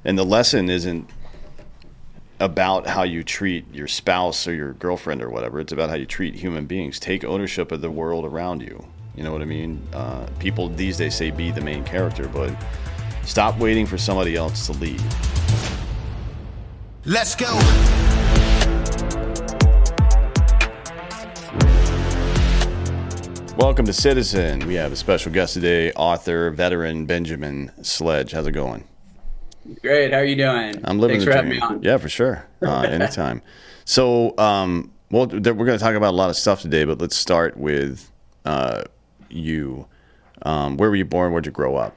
And the lesson isn't about how you treat your spouse or your girlfriend or whatever. It's about how you treat human beings. Take ownership of the world around you. You know what I mean? People these days say be the main character, but stop waiting for somebody else to lead. Let's go. Welcome to Citizen. We have a special guest today, author, veteran Benjamin Sledge. How's it going? Great. How are you doing? I'm living Thanks the for dream. having me on. Yeah, for sure. Anytime. So, we're going to talk about a lot of stuff today, but let's start with you. Where were you born? Where'd you grow up?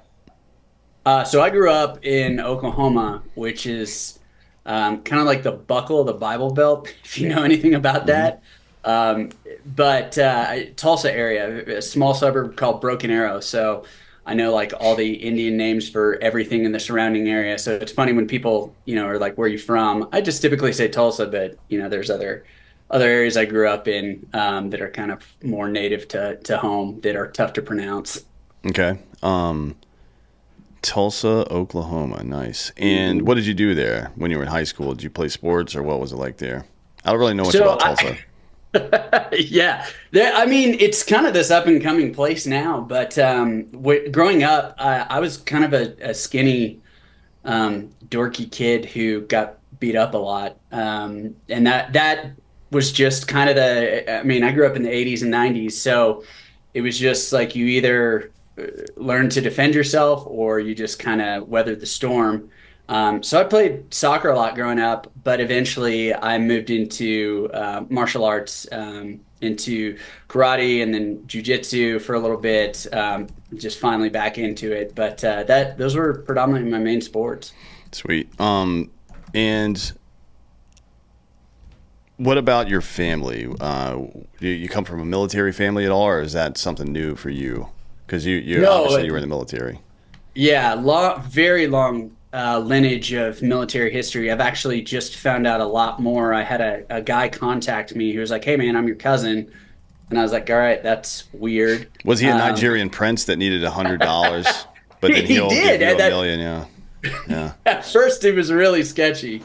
So I grew up in Oklahoma, which is kind of like the buckle of the Bible Belt, if you know anything about that. But Tulsa area, a small suburb called Broken Arrow. So I know like all the Indian names for everything in the surrounding area. So it's funny when people, are like, where are you from? I just typically say Tulsa, but there's other areas I grew up in that are kind of more native to home that are tough to pronounce. Okay. Tulsa, Oklahoma. Nice. And what did you do there when you were in high school? Did you play sports or what was it like there? I don't really know much about Tulsa. Yeah, I mean, it's kind of this up and coming place now. But growing up, I was kind of a skinny, dorky kid who got beat up a lot, and that was just kind of I mean, I grew up in the '80s and '90s, so it was just like you either learn to defend yourself or you just kind of weather the storm. So I played soccer a lot growing up, but eventually I moved into martial arts, into karate and then jujitsu for a little bit, just finally back into it. But those were predominantly my main sports. Sweet. And what about your family? Do you come from a military family at all, or is that something new for you? Because you No, obviously you were in the military. Yeah, very long lineage of military history. I've actually just found out a lot more. I had a guy contact me who was like, "Hey, man, I'm your cousin," and I was like, "All right, that's weird." Was he a Nigerian prince that needed $100, but then He he'll did. give you a million? Yeah, yeah. At first, it was really sketchy.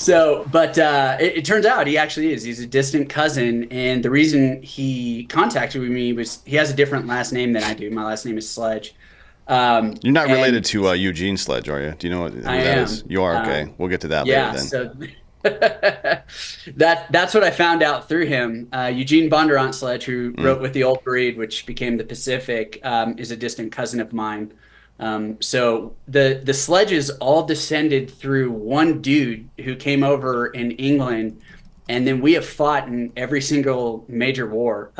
But it turns out he actually is. He's a distant cousin, and the reason he contacted me was he has a different last name than I do. My last name is Sledge. You're not related to Eugene Sledge, are you? Do you know who I that am. is? You are, okay. We'll get to that Yeah, later then. so that's what I found out through him. Eugene Bondurant Sledge, who wrote with the Old Breed, which became the Pacific, is a distant cousin of mine. So the Sledges all descended through one dude who came over in England, and then we have fought in every single major war.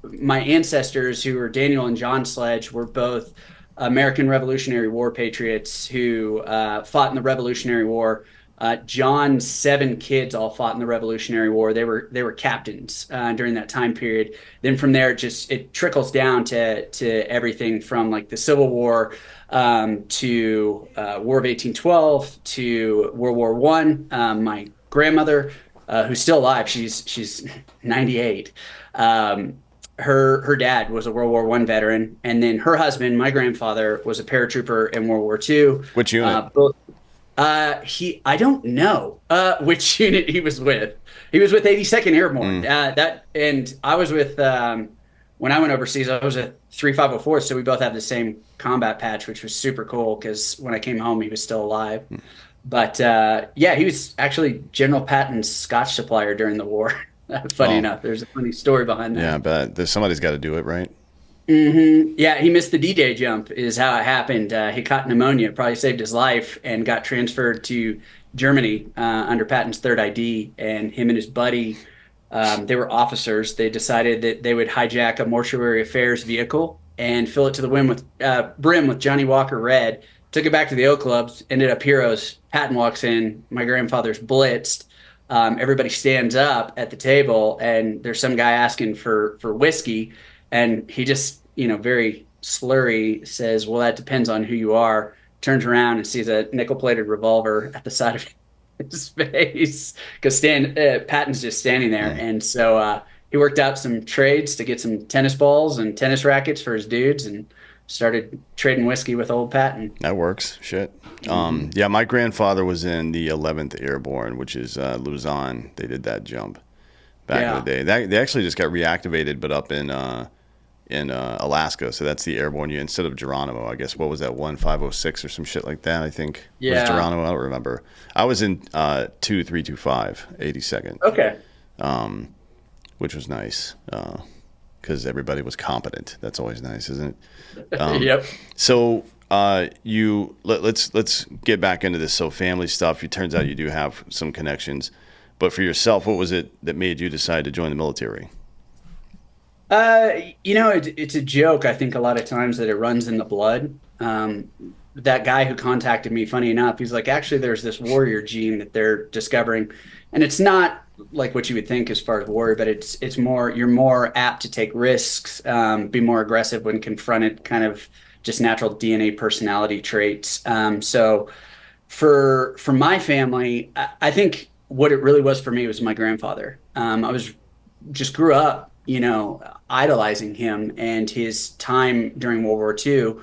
My ancestors, who were Daniel and John Sledge, were both American Revolutionary War patriots who fought in the Revolutionary War. John's 7 kids all fought in the Revolutionary War. They were captains during that time period. Then from there, it trickles down to everything from like the Civil War to War of 1812 to World War One. My grandmother, who's still alive, she's 98. Her dad was a World War One veteran, and then her husband, my grandfather, was a paratrooper in World War Two. Which unit? I don't know which unit he was with. He was with 82nd Airborne. And I was with when I went overseas, I was at 3504, so we both have the same combat patch, which was super cool because when I came home, he was still alive. But yeah, he was actually General Patton's Scotch supplier during the war. Funny enough, there's a funny story behind that. Yeah, but somebody's got to do it, right? Yeah, he missed the D-Day jump is how it happened. He caught pneumonia, probably saved his life, and got transferred to Germany under Patton's third ID. And him and his buddy, they were officers. They decided that they would hijack a mortuary affairs vehicle and fill it to the brim with Johnny Walker Red. Took it back to the O Clubs, ended up heroes. Patton walks in, my grandfather's blitzed. Everybody stands up at the table, and there's some guy asking for whiskey, and he just, very slurry says, "Well, that depends on who you are." Turns around and sees a nickel-plated revolver at the side of his face because Patton's just standing there, and so he worked out some trades to get some tennis balls and tennis rackets for his dudes, and started trading whiskey with old Patton. That works. Shit. Yeah, my grandfather was in the 11th Airborne, which is Luzon. They did that jump back in the Yeah. day. They actually just got reactivated, but up in Alaska. So that's the airborne unit instead of Geronimo. I guess what was that 1506 or some shit like that? I think was Yeah. Geronimo. I don't remember. I was in 2325, 82nd, Okay. which was nice because everybody was competent. That's always nice, isn't it? Yep. So let's get back into this. So family stuff. It turns out you do have some connections, but for yourself, what was it that made you decide to join the military? It's a joke. I think a lot of times that it runs in the blood. That guy who contacted me, funny enough, he's like, actually, there's this warrior gene that they're discovering, and it's not like what you would think as far as warrior, but it's more you're more apt to take risks, be more aggressive when confronted, kind of just natural DNA personality traits. So for my family, I think what it really was for me was my grandfather. I was just grew up, idolizing him and his time during World War II.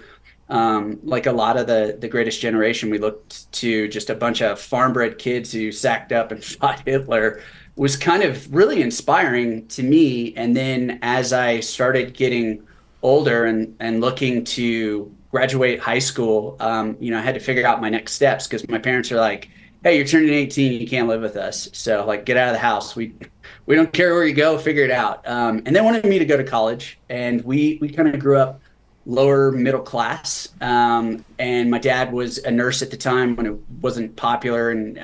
Like a lot of the greatest generation, we looked to just a bunch of farm bred kids who sacked up and fought Hitler was kind of really inspiring to me. And then as I started getting older and looking to graduate high school, I had to figure out my next steps because my parents are like, "Hey, you're turning 18, you can't live with us. So like get out of the house. We don't care where you go, figure it out." And they wanted me to go to college, and we kind of grew up lower middle class. And my dad was a nurse at the time when it wasn't popular, and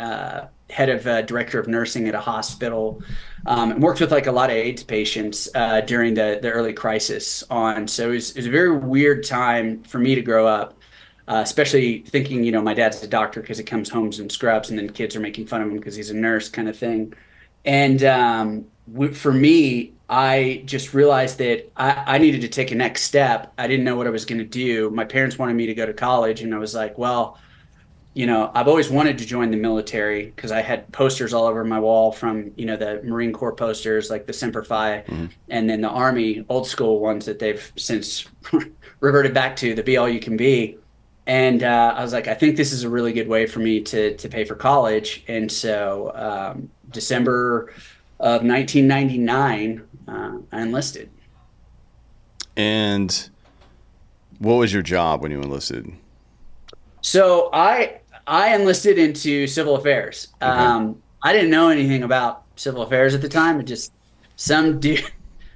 head of director of nursing at a hospital. And worked with like a lot of AIDS patients during the early crisis on. So it was a very weird time for me to grow up. Especially thinking, my dad's a doctor because he comes home in scrubs, and then kids are making fun of him because he's a nurse, kind of thing. And for me, I just realized that I needed to take a next step. I didn't know what I was going to do. My parents wanted me to go to college, and I was like, well, I've always wanted to join the military because I had posters all over my wall from, the Marine Corps posters, like the Semper Fi, Mm-hmm. and then the Army old school ones that they've since reverted back to, the Be All You Can Be. And I was like, I think this is a really good way for me to pay for college. And so December of 1999, I enlisted. And what was your job when you enlisted? So I enlisted into civil affairs. Okay. I didn't know anything about civil affairs at the time. It just some dude.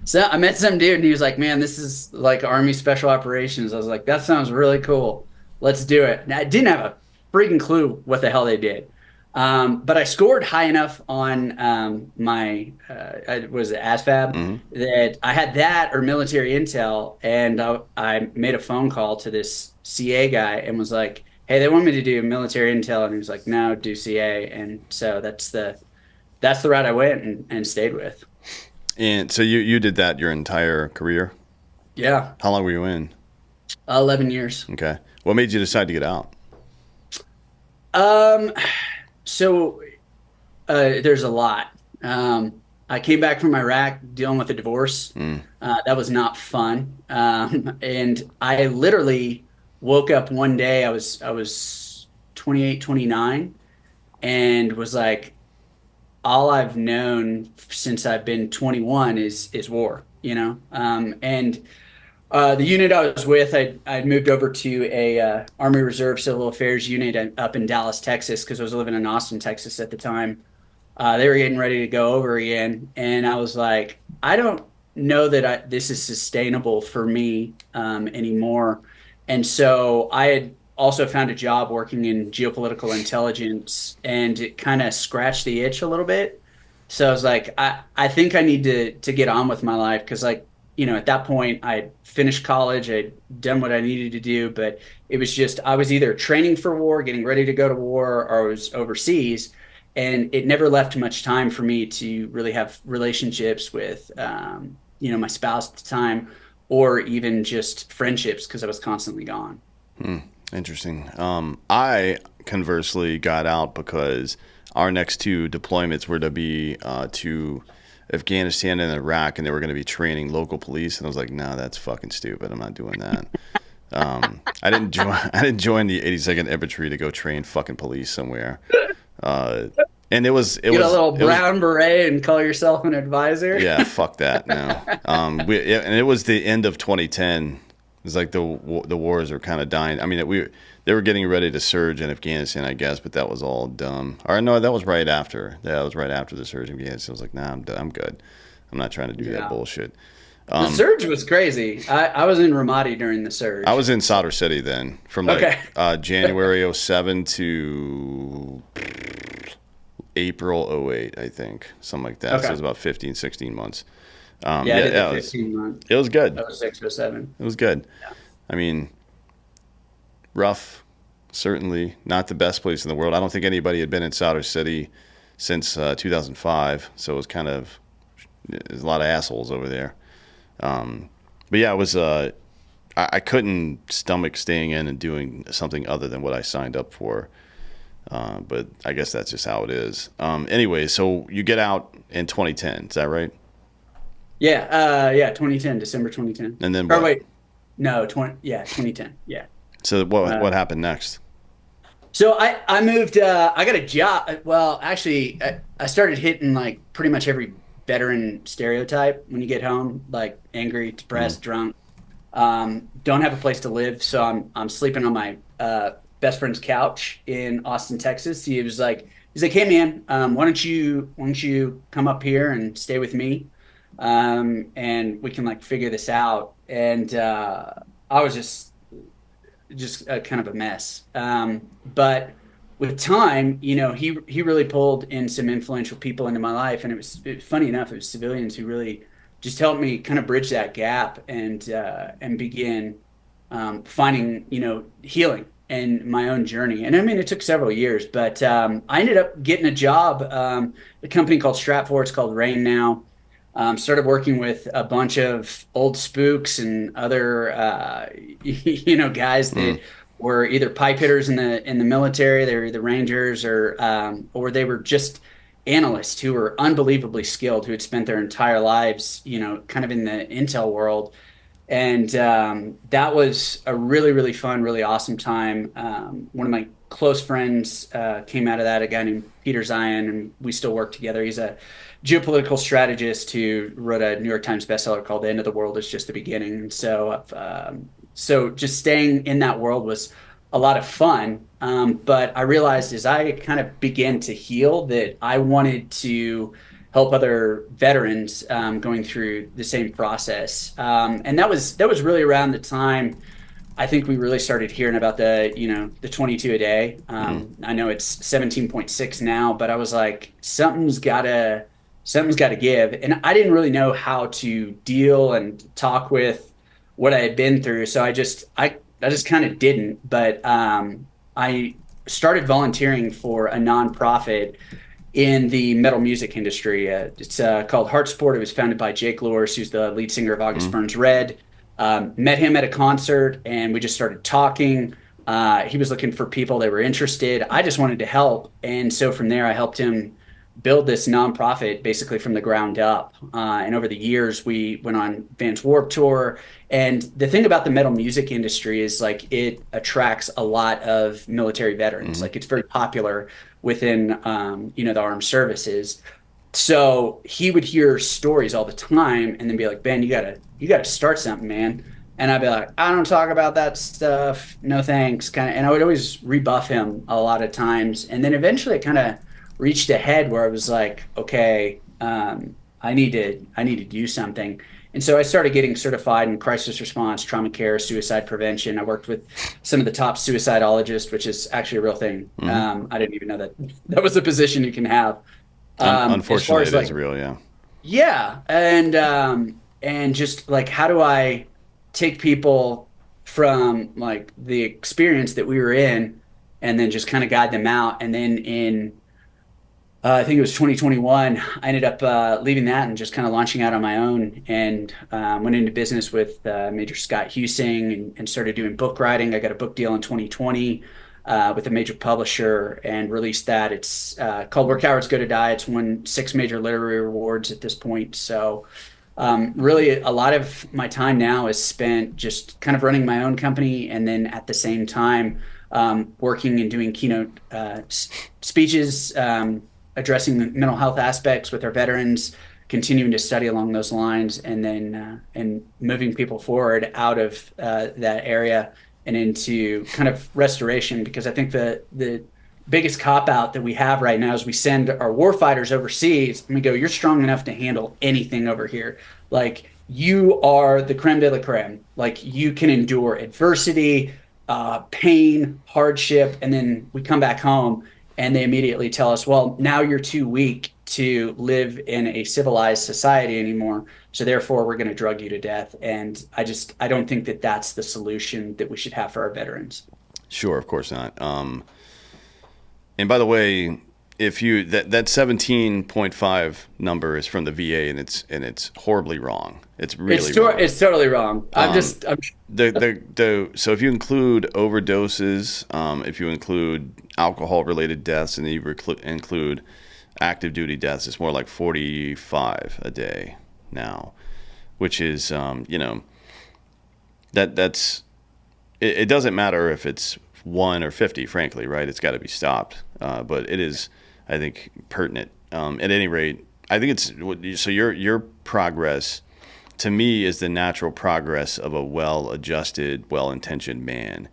So I met some dude and he was like, "Man, this is like Army Special Operations." I was like, "That sounds really cool. Let's do it." And I didn't have a freaking clue what the hell they did. But I scored high enough on my was it ASVAB Mm-hmm. that I had that or military intel, and I made a phone call to this CA guy and was like, "Hey, they want me to do military intel," and he was like, "No, do CA." And so that's the route I went and stayed with. And so you did that your entire career? Yeah, How long were you in? 11 years. Okay. What made you decide to get out? Um, so there's a lot. I came back from Iraq dealing with a divorce. Mm. That was not fun. And I literally woke up one day, I was 28, 29, and was like, all I've known since I've been 21 is war, and the unit I was with, I'd moved over to a Army Reserve Civil Affairs unit up in Dallas, Texas, because I was living in Austin, Texas at the time. They were getting ready to go over again, and I was like, I don't know that this is sustainable for me anymore. And so I had also found a job working in geopolitical intelligence, and it kind of scratched the itch a little bit. So I was like, I think I need to get on with my life because, like, at that point, I finished college, I'd done what I needed to do, but it was just I was either training for war, getting ready to go to war, or I was overseas, and it never left much time for me to really have relationships with, my spouse at the time, or even just friendships because I was constantly gone. Hmm. Interesting. I conversely got out because our next two deployments were to be to Afghanistan and Iraq, and they were going to be training local police. And I was like, no, that's fucking stupid. I'm not doing that. I didn't join the 82nd Infantry to go train fucking police somewhere. Uh, and Get a little it was brown beret and call yourself an advisor. yeah, fuck that. No. And it was the end of 2010. It was like the wars are kind of dying. I mean, they were getting ready to surge in Afghanistan, I guess, but that was all dumb. Or no, that was right after. That was right after the surge in Afghanistan. I was like, nah, I'm good. I'm not trying to do that Yeah. bullshit. The Um, surge was crazy. I was in Ramadi during the I surge. was in Solder City then, from like Okay. January '07 to April '08, I think, something like that. So it Okay. was about 15, 16 months. Yeah, I Yeah, did the yeah, 15 month. it was good. That was 6 or 7. It was good. I mean, rough, certainly not the best place in the world. I don't think anybody had been in Solder City since 2005, so it was kind of there's a lot of assholes over there. But yeah, it was. I couldn't stomach staying in and doing something other than what I signed up for. But I guess that's just how it is. Anyway, so you get out in 2010, is that right? Yeah, yeah, 2010, December 2010. And then Or what? wait, no, 2010. Yeah. So Uh, what happened next? so I moved, I got a job. Well, actually, I started hitting like pretty much every veteran stereotype when you get home, like angry, Mm, depressed, drunk. Don't have a place to live, so I'm sleeping on my best friend's couch in Austin, Texas. He's like, hey man, why don't you come up here and stay with me, and we can like figure this out. And I was just kind of a mess. But with time, he really pulled in some influential people into my life, and funny enough, it was civilians who really just helped me kind of bridge that gap and begin finding healing and my own journey. And I mean, it took several years, but I ended up getting a job, a company called Stratfor. It's called Rain now. Started working with a bunch of old spooks and other, guys mm, that were either pipe hitters in the military. They were either Rangers or they were just analysts who were unbelievably skilled, who had spent their entire lives, kind of in the intel world. And that was a really, really fun, really awesome time. One of my close friends came out of that, a guy named Peter Zion, and we still work together. He's a geopolitical strategist who wrote a New York Times bestseller called "The End of the World Is Just the Beginning." And so just staying in that world was a lot of fun. But I realized as I kind of began to heal that I wanted to help other veterans going through the same process. And that was really around the time I think we really started hearing about the 22 a day. mm, I know it's 17.6 now, but I was like, something's gotta give. And I didn't really know how to deal and talk with what I had been through. So I just kind of didn't. But I started volunteering for a nonprofit in the metal music industry. It's called Heart Sport. It was founded by Jake Lewis, who's the lead singer of August mm, Burns Red. Met him at a concert and we just started talking. He was looking for people that were interested. I just wanted to help. And so from there, I helped him build this nonprofit basically from the ground up. And over the years, we went on Vans Warped Tour. And the thing about the metal music industry is like it attracts a lot of military veterans. mm, Like it's very popular within, the armed services. So he would hear stories all the time and then be like, Ben, you gotta start something, man. And I'd be like, I don't talk about that stuff. No thanks. Kind of, and I would always rebuff him a lot of times. And then eventually it kind of reached a head where I was like, okay, I need to do something. And so I started getting certified in crisis response, trauma care, suicide prevention. I worked with some of the top suicidologists, which is actually a real thing. mm. I didn't even know that that was a position you can have. As far Unfortunately, as it is like, real. Yeah. yeah, and just like how do I take people from like the experience that we were in and then just kind of guide them out. And then in I think it was 2021, I ended up leaving that and just kind of launching out on my own and went into business with Major Scott Husing and started doing book writing. I got a book deal in 2020 with a major publisher and released that. It's called Where Cowards Go to Die. It's won 6 major literary awards at this point. So Really, a lot of my time now is spent just kind of running my own company, and then at the same time, working and doing keynote speeches, addressing the mental health aspects with our veterans, continuing to study along those lines, and then and moving people forward out of that area and into kind of restoration. Because I think the biggest cop out that we have right now is we send our warfighters overseas and we go, "You're strong enough to handle anything over here. Like you are the creme de la creme. Like you can endure adversity, pain, hardship," and then we come back home and they immediately tell us, "Well, now you're too weak to live in a civilized society anymore. So therefore, we're going to drug you to death." And I don't think that that's the solution that we should have for our veterans. Sure, of course not. And by the way, if you that 17.5 number is from the VA, and it's horribly wrong. It's really wrong. It's totally wrong. I'm The so if you include overdoses, if you include alcohol related deaths, and then you include active duty deaths, it's more like 45 a day now, which is that's it doesn't matter if it's 1 or 50, frankly, right? It's got to be stopped. But it is, I think, pertinent. At any rate, I think it's so your progress to me is the natural progress of a well-adjusted, well-intentioned man.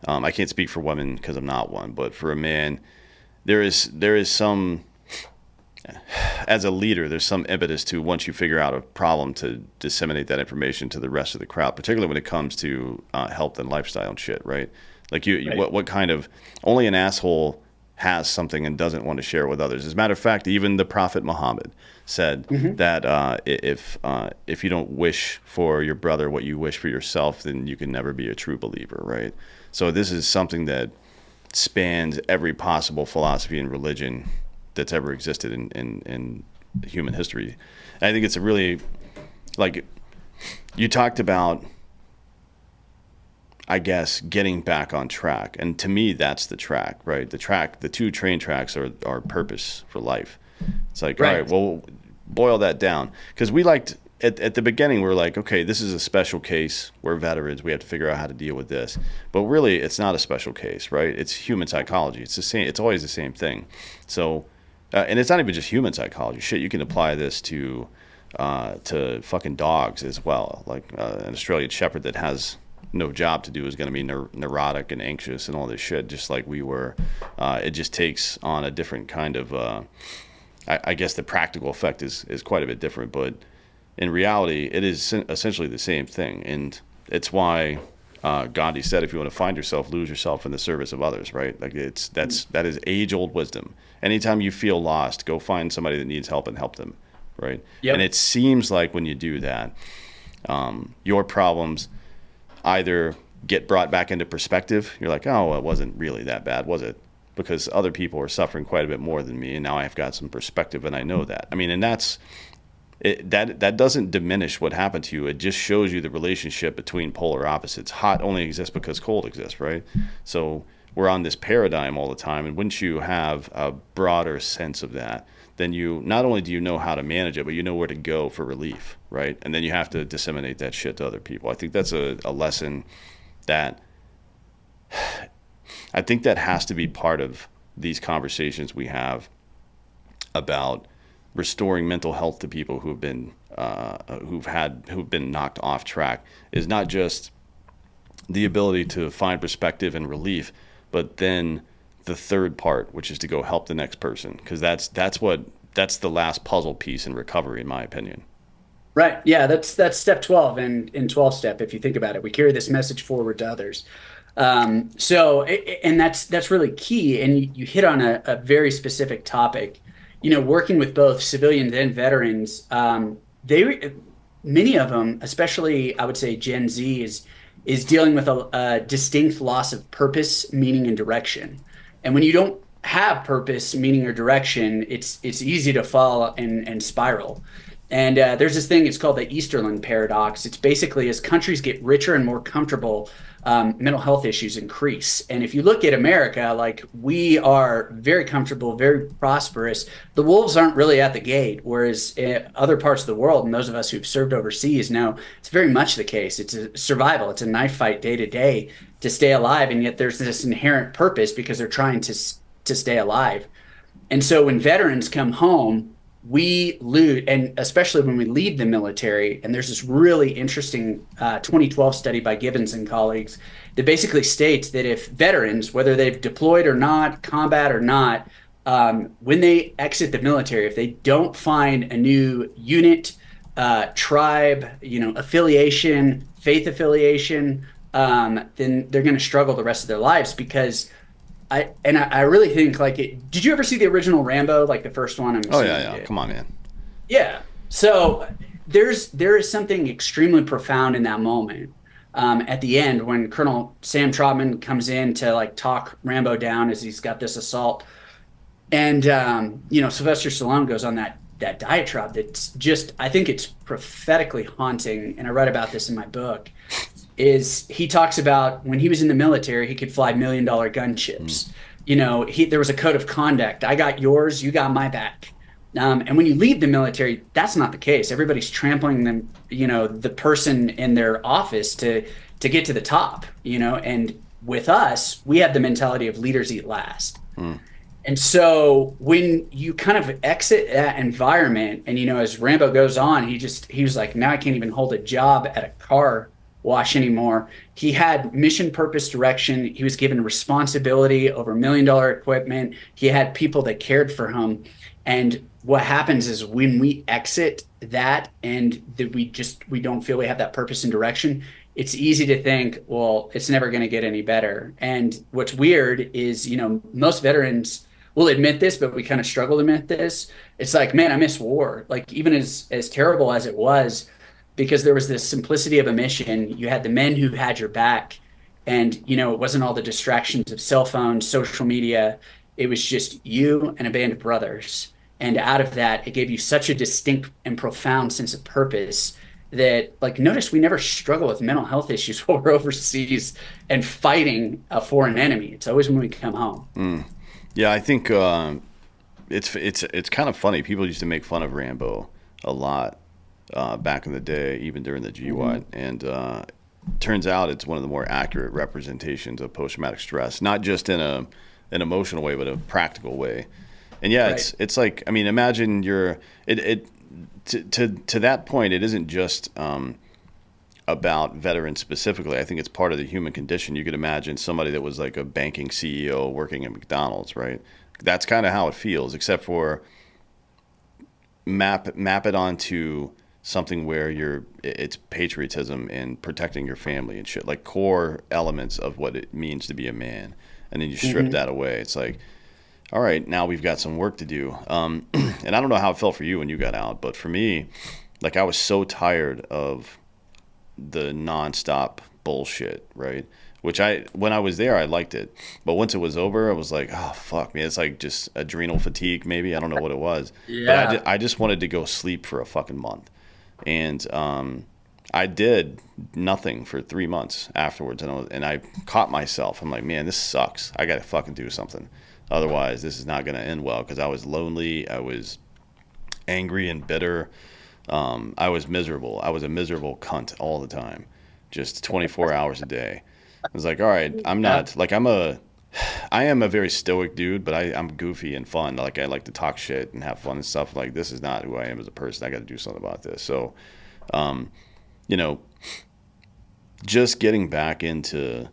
I can't speak for women because I'm not one, but for a man, there is some, as a leader, there's some impetus to, once you figure out a problem, to disseminate that information to the rest of the crowd, particularly when it comes to health and lifestyle and shit, right? Like right. what kind of, only an asshole has something and doesn't want to share it with others. As a matter of fact, even the Prophet Muhammad said that if you don't wish for your brother what you wish for yourself, then you can never be a true believer, right? So this is something that spans every possible philosophy and religion that's ever existed in human history. And I think it's a really, like, you talked about, I guess, getting back on track. And to me, that's the track, right? The two train tracks are purpose for life. It's like, Right. all right, well, boil that down. Because we liked, at the beginning, we were like, okay, this is a special case. We're veterans. We have to figure out how to deal with this. But really, it's not a special case, right? It's human psychology. It's the same. It's always the same thing. So, and it's not even just human psychology. Shit, you can apply this to fucking dogs as well. Like an Australian Shepherd that has no job to do is going to be neurotic and anxious and all this shit, just like we were. It just takes on a different kind of, I guess the practical effect is quite a bit different, but in reality, it is essentially the same thing. And it's why Gandhi said, if you want to find yourself, lose yourself in the service of others, right? Like that is age old wisdom. Anytime you feel lost, go find somebody that needs help and help them, right? Yep. And it seems like when you do that, your problems either get brought back into perspective. You're like, oh, it wasn't really that bad, was it? Because other people are suffering quite a bit more than me, and now I've got some perspective, and I know that. I mean, and that's it, that doesn't diminish what happened to you. It just shows you the relationship between polar opposites. Hot only exists because cold exists, right? So we're on this paradigm all the time, and once you have a broader sense of that, then you not only do you know how to manage it, but you know where to go for relief, right? And then you have to disseminate that shit to other people. I think that's a lesson that I think that has to be part of these conversations we have about restoring mental health to people who've been who've been knocked off track, is not just the ability to find perspective and relief, but then the third part, which is to go help the next person, because that's the last puzzle piece in recovery, in my opinion. Right. Yeah, that's step 12 and in 12 step, if you think about it. We carry this message forward to others. And that's really key. And you hit on a very specific topic. Working with both civilians and veterans, they many of them, especially I would say Gen Z, is dealing with a distinct loss of purpose, meaning, and direction. And when you don't have purpose, meaning, or direction, it's easy to fall and spiral. And there's this thing, it's called the Easterlin paradox. It's basically as countries get richer and more comfortable mental health issues increase. And if you look at America, like we are very comfortable, very prosperous. The wolves aren't really at the gate, whereas in other parts of the world, and those of us who've served overseas know it's very much the case. It's a survival. It's a knife fight day to day to stay alive, and yet there's this inherent purpose because they're trying to stay alive. And so when veterans come home, we lose, and especially when we leave the military, and there's this really interesting 2012 study by Gibbons and colleagues that basically states that if veterans, whether they've deployed or not, combat or not, when they exit the military, if they don't find a new unit, tribe, affiliation, faith affiliation, then they're going to struggle the rest of their lives because I really think like did you ever see the original Rambo, like the first one? I'm Oh assuming yeah, you yeah. did. Come on, man. Yeah. So there is something extremely profound in that moment. At the end when Colonel Sam Trotman comes in to like talk Rambo down as he's got this assault. And Sylvester Stallone goes on that diatribe that's just I think it's prophetically haunting, and I read about this in my book. Is he talks about when he was in the military, he could fly $1 million Mm. gunships. There was a code of conduct. I got yours, you got my back. And when you leave the military, that's not the case. Everybody's trampling them, the person in their office to get to the top. And with us, we have the mentality of leaders eat last. Mm. And so when you kind of exit that environment and as Rambo goes on, he was like, now I can't even hold a job at a car wash anymore. He had mission, purpose, direction. He was given responsibility over $1 million equipment. He had people that cared for him. And what happens is when we exit that and that we don't feel we have that purpose and direction, it's easy to think, well, it's never going to get any better. And what's weird is, most veterans will admit this, but we kind of struggle to admit this. It's like, man, I miss war. Like even as terrible as it was, because there was this simplicity of a mission. You had the men who had your back, and it wasn't all the distractions of cell phones, social media. It was just you and a band of brothers. And out of that, it gave you such a distinct and profound sense of purpose that, like, notice we never struggle with mental health issues while we're overseas and fighting a foreign enemy. It's always when we come home. Mm. Yeah, I think it's kind of funny. People used to make fun of Rambo a lot back in the day, even during the GWAT, and turns out it's one of the more accurate representations of post-traumatic stress, not just in an emotional way, but a practical way. And yeah, Right. it's like, I mean, imagine to that point, it isn't just about veterans specifically. I think it's part of the human condition. You could imagine somebody that was like a banking CEO working at McDonald's, right? That's kind of how it feels, except for map it onto something where it's patriotism and protecting your family and shit, like core elements of what it means to be a man. And then you strip that away. It's like, all right, now we've got some work to do. And I don't know how it felt for you when you got out, but for me, like I was so tired of the nonstop bullshit, right? When I was there, I liked it. But once it was over, I was like, oh, fuck, man. It's like just adrenal fatigue, maybe. I don't know what it was. But Yeah. I just wanted to go sleep for a fucking month. And I did nothing for 3 months afterwards. And I caught myself. I'm like, man, this sucks. I got to fucking do something. Otherwise, this is not going to end well, because I was lonely. I was angry and bitter. I was miserable. I was a miserable cunt all the time, just 24 hours a day. I was like, all right, I'm Yeah. not like I am a very stoic dude, but I'm goofy and fun. Like I like to talk shit and have fun and stuff. Like this is not who I am as a person. I got to do something about this. So, um, you know, just getting back into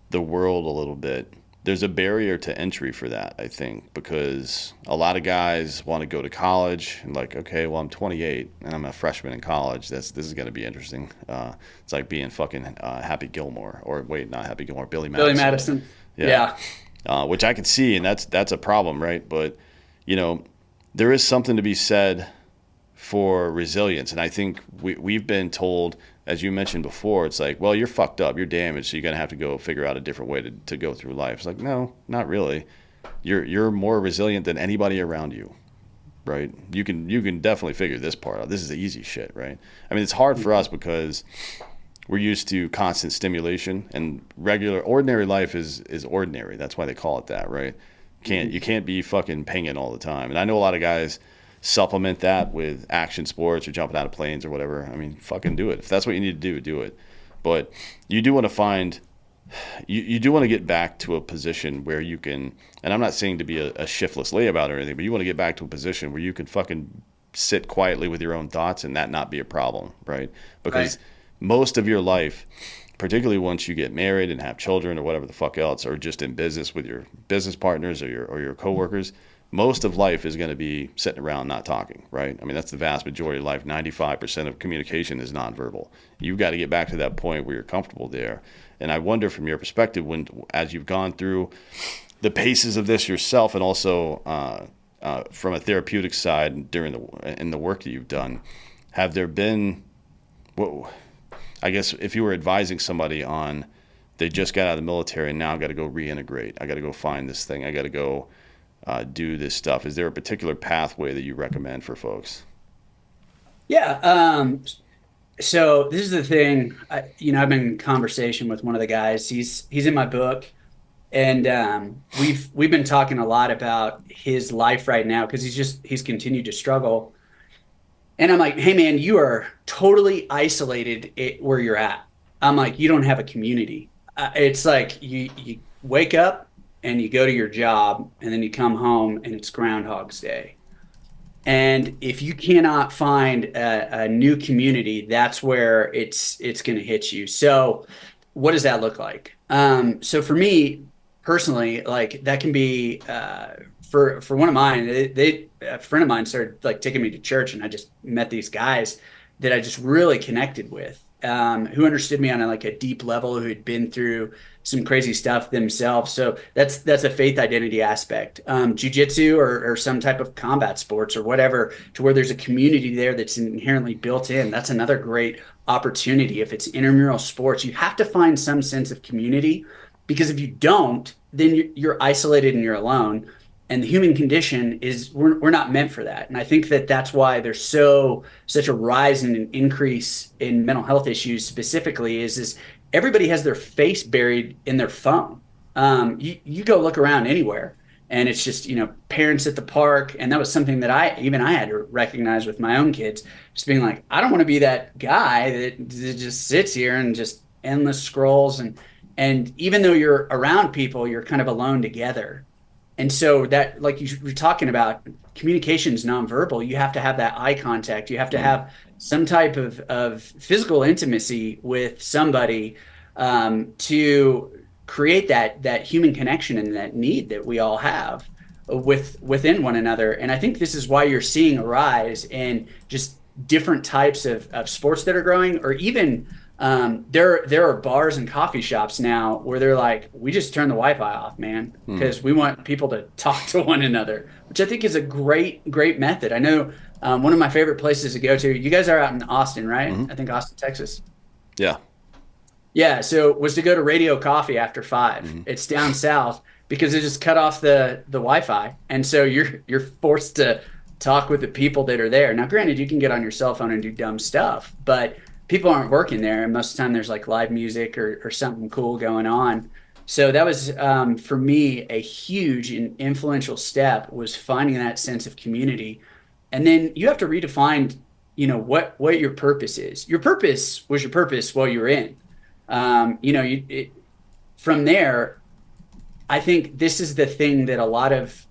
the world a little bit, there's a barrier to entry for that, I think, because a lot of guys want to go to college and like, okay, well, I'm 28 and I'm a freshman in college. This is going to be interesting. It's like being fucking Happy Gilmore, or wait, not Happy Gilmore, Billy Billy Madison. Madison. Yeah, Yeah. which I can see, and that's a problem, right? But you know, there is something to be said for resilience, and I think we've been told, as you mentioned before, it's like, well, you're fucked up, you're damaged, so you're gonna have to go figure out a different way to go through life. It's like, no, not really. You're more resilient than anybody around you, right? You can definitely figure this part out. This is the easy shit, right? I mean, it's hard for us because we're used to constant stimulation, and regular ordinary life is ordinary. That's why they call it that, right? You can't be fucking pinging all the time. And I know a lot of guys supplement that with action sports or jumping out of planes or whatever. I mean, fucking do it. If that's what you need to do, do it. But you do want to find you do want to get back to a position where you can, and I'm not saying to be a shiftless layabout or anything, but you want to get back to a position where you can fucking sit quietly with your own thoughts and that not be a problem, right? Because Right. most of your life, particularly once you get married and have children or whatever the fuck else, or just in business with your business partners or your coworkers, most of life is going to be sitting around not talking, right? I mean, that's the vast majority of life. 95% of communication is nonverbal. You've got to get back to that point where you're comfortable there. And I wonder from your perspective, when as you've gone through the paces of this yourself, and also from a therapeutic side during in the work that you've done, have there been, what, I guess if you were advising somebody on, they just got out of the military and now got to go reintegrate, I got to go find this thing, I got to go do this stuff. Is there a particular pathway that you recommend for folks? Yeah. So this is the thing. I've been in conversation with one of the guys. He's in my book, and we've been talking a lot about his life right now because he's continued to struggle. And I'm like, hey man, you are totally isolated where you're at. I'm like, you don't have a community. It's like you wake up and you go to your job, and then you come home and it's Groundhog's Day. And if you cannot find a new community, that's where it's going to hit you. So, what does that look like? So for me personally, like that can be for one of mine. A friend of mine started like taking me to church, and I just met these guys that I just really connected with, who understood me on like a deep level, who had been through some crazy stuff themselves. So that's a faith identity aspect. Jujitsu or some type of combat sports or whatever, to where there's a community there that's inherently built in. That's another great opportunity. If it's intramural sports, you have to find some sense of community, because if you don't, then you're isolated and you're alone. And the human condition is we're not meant for that. And I think that's why there's such a rise and an increase in mental health issues specifically is everybody has their face buried in their phone. You go look around anywhere, and it's just parents at the park, and that was something that I had to recognize with my own kids, just being like, I don't want to be that guy that just sits here and just endless scrolls, and even though you're around people, you're kind of alone together. And so that, like you were talking about, communication is nonverbal. You have to have that eye contact. You have to have some type of physical intimacy with somebody, to create that human connection and that need that we all have within one another. And I think this is why you're seeing a rise in just different types of sports that are growing, or even there are bars and coffee shops now where they're like, we just turn the Wi-Fi off, man, because we want people to talk to one another, which I think is a great method. I know one of my favorite places to go to. You guys are out in Austin, right? Mm-hmm. I think Austin, Texas. Yeah. Yeah, so was to go to Radio Coffee after 5. Mm-hmm. It's down south because they just cut off the Wi-Fi, and so you're forced to talk with the people that are there. Now, granted, you can get on your cell phone and do dumb stuff, but people aren't working there, and most of the time there's like live music or something cool going on. So that was, for me, a huge and influential step, was finding that sense of community. And then you have to redefine, what your purpose is. Your purpose was your purpose while you were in. From there, I think this is the thing that a lot of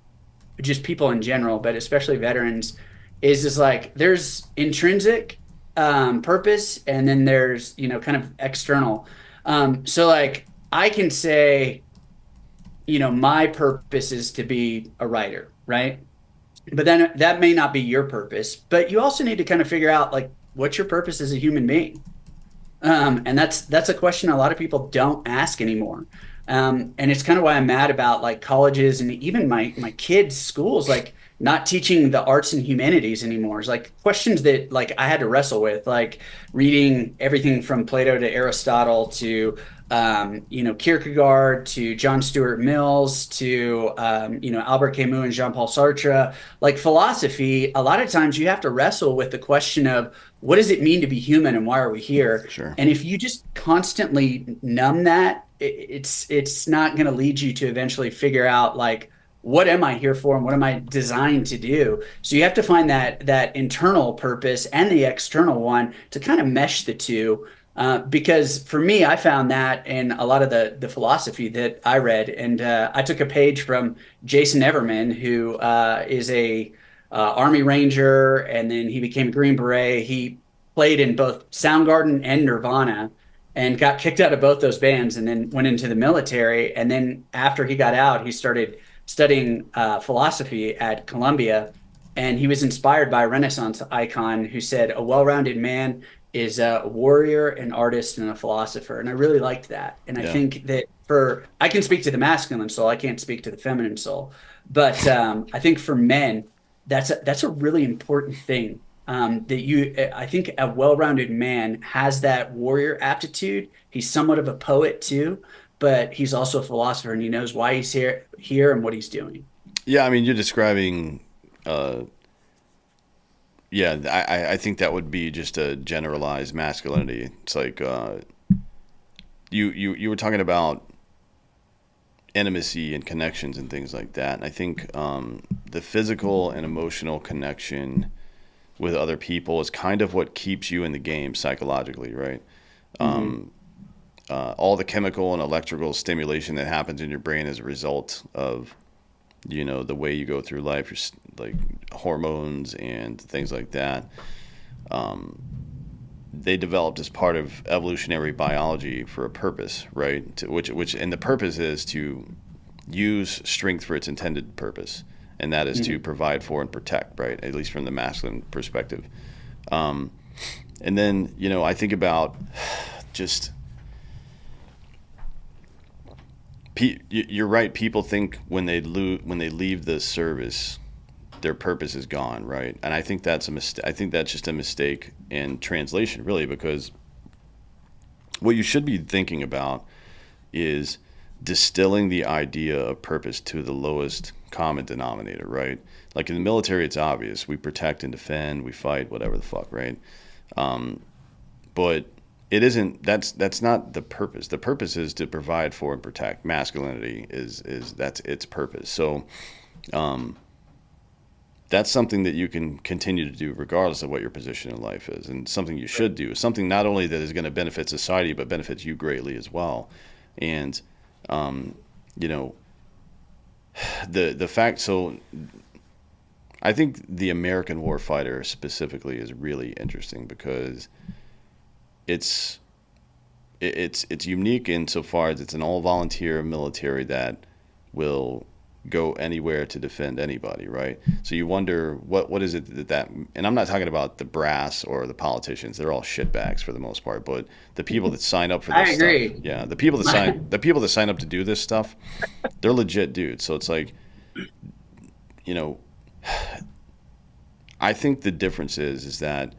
just people in general, but especially veterans, is like there's intrinsic purpose, and then there's kind of external. So like I can say, my purpose is to be a writer, right? But then that may not be your purpose, but you also need to kind of figure out like what's your purpose as a human being. And that's a question a lot of people don't ask anymore. And it's kind of why I'm mad about like colleges and even my kids' schools, like not teaching the arts and humanities anymore. It's like questions that like I had to wrestle with, like reading everything from Plato to Aristotle to Kierkegaard to John Stuart Mills to Albert Camus and Jean-Paul Sartre. Like philosophy, a lot of times you have to wrestle with the question of what does it mean to be human and why are we here? Sure. And if you just constantly numb that, it's not going to lead you to eventually figure out like what am I here for and what am I designed to do. So you have to find that internal purpose and the external one to kind of mesh the two. Because for me, I found that in a lot of the philosophy that I read, and I took a page from Jason Everman, who is a Army Ranger, and then he became a Green Beret. He played in both Soundgarden and Nirvana, and got kicked out of both those bands, and then went into the military. And then after he got out, he started studying philosophy at Columbia, and he was inspired by a Renaissance icon who said, "A well-rounded man is a warrior, an artist, and a philosopher." And I really liked that. And I Yeah. think that for I can speak to the masculine soul, I can't speak to the feminine soul, but I think for men, that's a really important thing. I think a well-rounded man has that warrior aptitude. He's somewhat of a poet too, but he's also a philosopher, and he knows why he's here and what he's doing. Yeah, I mean, you're describing. Uh, yeah, I think that would be just a generalized masculinity. It's like you were talking about intimacy and connections and things like that. And I think the physical and emotional connection with other people is kind of what keeps you in the game psychologically, right? Hmm. All the chemical and electrical stimulation that happens in your brain as a result of the way you go through life, like hormones and things like that. They developed as part of evolutionary biology for a purpose, right? Which and the purpose is to use strength for its intended purpose, and that is to Hmm. provide for and protect, right? At least from the masculine perspective. Um, and then I think about just you're right. People think when they leave the service, their purpose is gone, right? And I think that's a mistake. I think that's just a mistake in translation, really, because what you should be thinking about is distilling the idea of purpose to the lowest common denominator, right? Like in the military, it's obvious: we protect and defend, we fight, whatever the fuck, right? But it isn't. That's not the purpose. The purpose is to provide for and protect. Masculinity is that's its purpose. So that's something that you can continue to do regardless of what your position in life is, and something you should do. Something not only that is going to benefit society but benefits you greatly as well. And you know the fact. So I think the American warfighter specifically is really interesting because it's it's unique insofar as it's an all volunteer military that will go anywhere to defend anybody, right? So you wonder what is it and I'm not talking about the brass or the politicians. They're all shitbags for the most part, but the people that sign up for I this stuff, agree. yeah, the people that sign up to do this stuff, they're legit dudes. So it's like, you know, I think the difference is that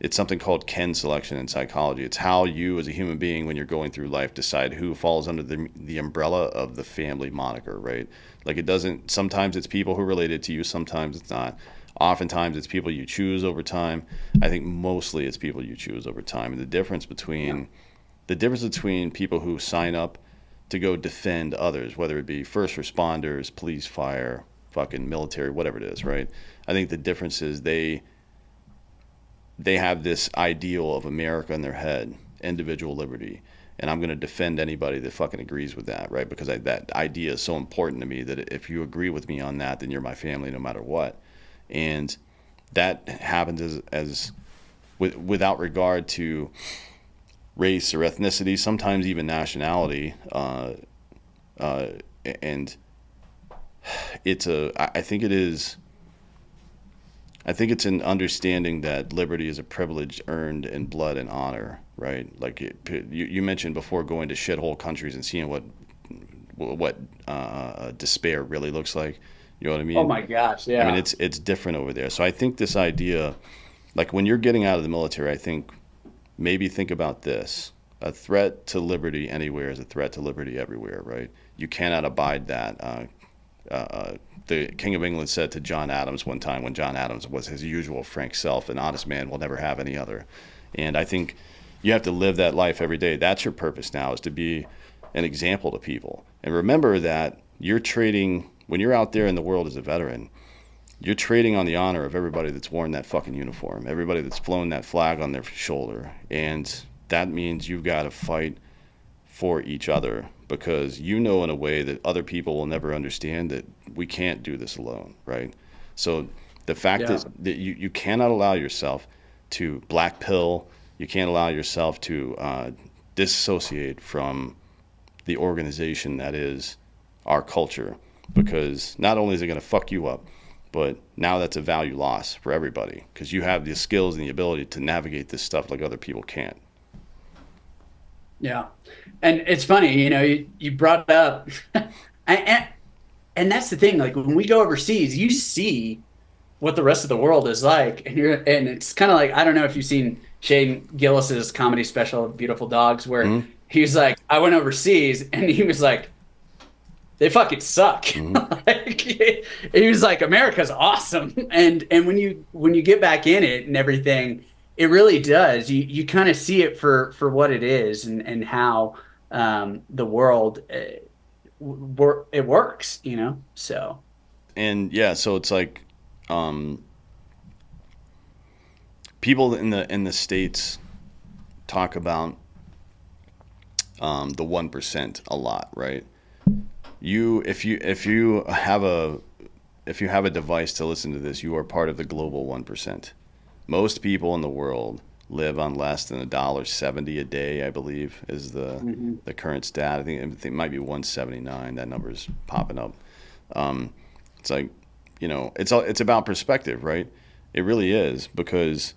it's something called Ken selection in psychology. It's how you, as a human being, when you're going through life, decide who falls under the umbrella of the family moniker, right? Like it doesn't. Sometimes it's people who are related to you. Sometimes it's not. Oftentimes it's people you choose over time. I think mostly it's people you choose over time. And Yeah. the difference between people who sign up to go defend others, whether it be first responders, police, fire, fucking military, whatever it is, right? I think the difference is they have this ideal of America in their head, individual liberty, and I'm going to defend anybody that fucking agrees with that, right? Because that idea is so important to me that if you agree with me on that, then you're my family no matter what. And that happens without regard to race or ethnicity, sometimes even nationality. Uh, and I think it is. I think it's an understanding that liberty is a privilege earned in blood and honor, right? Like you mentioned before, going to shithole countries and seeing what what despair really looks like. You know what I Oh mean? my gosh, I mean, yeah. it's different over there. So I think this idea, like when you're getting out of the military, I think maybe think about this. A threat to liberty anywhere is a threat to liberty everywhere, right? You cannot abide that. The King of England said to John Adams one time, when John Adams was his usual frank self, an honest man will never have any other. And I think you have to live that life every day. That's your purpose now, is to be an example to people. And remember that you're trading, when you're out there in the world as a veteran, you're trading on the honor of everybody that's worn that fucking uniform, everybody that's flown that flag on their shoulder. And that means you've got to fight for each other, because you know in a way that other people will never understand that we can't do this alone, right? So the fact Yeah. is that you cannot allow yourself to black pill, you can't allow yourself to disassociate from the organization that is our culture, because not only is it going to fuck you up, but now that's a value loss for everybody, because you have the skills and the ability to navigate this stuff like other people can't. Yeah. And it's funny, you brought up, and, and that's the thing. Like when we go overseas, you see what the rest of the world is like, and it's kind of like, I don't know if you've seen Shane Gillis's comedy special, Beautiful Dogs, where Mm-hmm. he was like, I went overseas, and he was like, they fucking suck. Mm-hmm. Like he was like, America's awesome. And when you get back in it and everything, it really does. You kind of see it for what it is, and how the world it works, So And yeah, so it's like um, people in the states talk about the 1% a lot, right? If you have a device to listen to this, you are part of the global 1%. Most people in the world live on less than $1.70 a day, I believe, is the mhm. the current stat. I think it might be 179. That number's popping up. Um, it's like, it's about perspective, right? It really is, because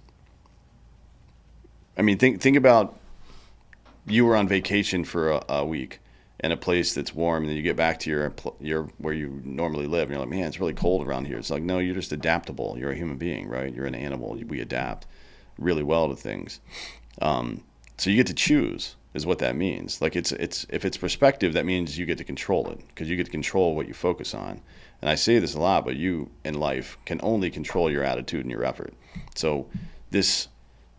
I mean, think about, you were on vacation for a week in a place that's warm, and then you get back to your where you normally live, and you're like, man, it's really cold around here. It's like, no, you're just adaptable. You're a human being, right? You're an animal. We adapt really well to things. So you get to choose, is what that means. Like, it's if it's perspective, that means you get to control it, because you get to control what you focus on. And I say this a lot, but you in life can only control your attitude and your effort. So this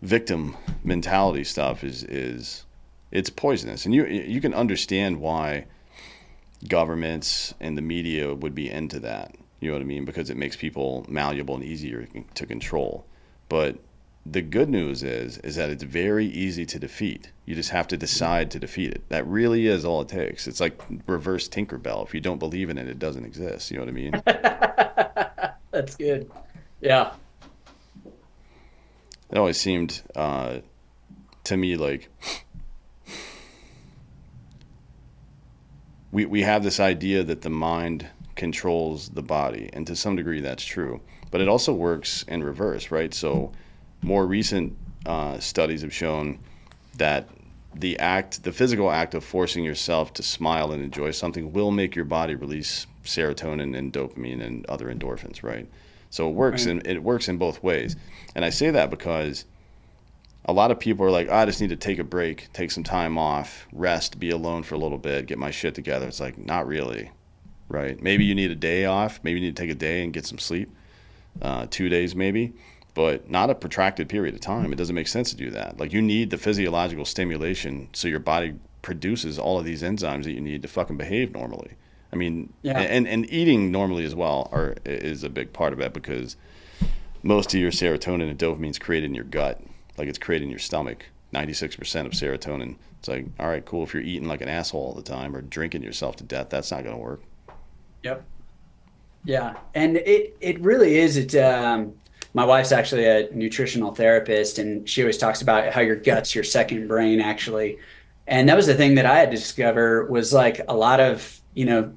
victim mentality stuff is it's poisonous, and you can understand why governments and the media would be into that. You know what I mean? Because it makes people malleable and easier to control. But the good news is that it's very easy to defeat. You just have to decide to defeat it. That really is all it takes. It's like reverse Tinkerbell. If you don't believe in it, it doesn't exist. You know what I mean? That's good. Yeah. It always seemed to me like we have this idea that the mind controls the body, and to some degree that's true. But it also works in reverse, right? So more recent studies have shown that the physical act of forcing yourself to smile and enjoy something will make your body release serotonin and dopamine and other endorphins, right? So Right. it works in both ways. And I say that because a lot of people are like, I just need to take a break, take some time off, rest, be alone for a little bit, get my shit together. It's like, not really, right? Maybe you need a day off. Maybe you need to take a day and get some sleep, 2 days maybe, but not a protracted period of time. It doesn't make sense to do that. Like, you need the physiological stimulation so your body produces all of these enzymes that you need to fucking behave normally. I mean, Yeah. and eating normally as well is a big part of it, because most of your serotonin and dopamine is created in your gut, like it's created in your stomach. 96% of serotonin. It's like, all right, cool. If you're eating like an asshole all the time or drinking yourself to death, that's not going to work. Yep. Yeah, and it really is. My wife's actually a nutritional therapist, and she always talks about how your gut's your second brain, actually. And that was the thing that I had to discover, was like a lot of,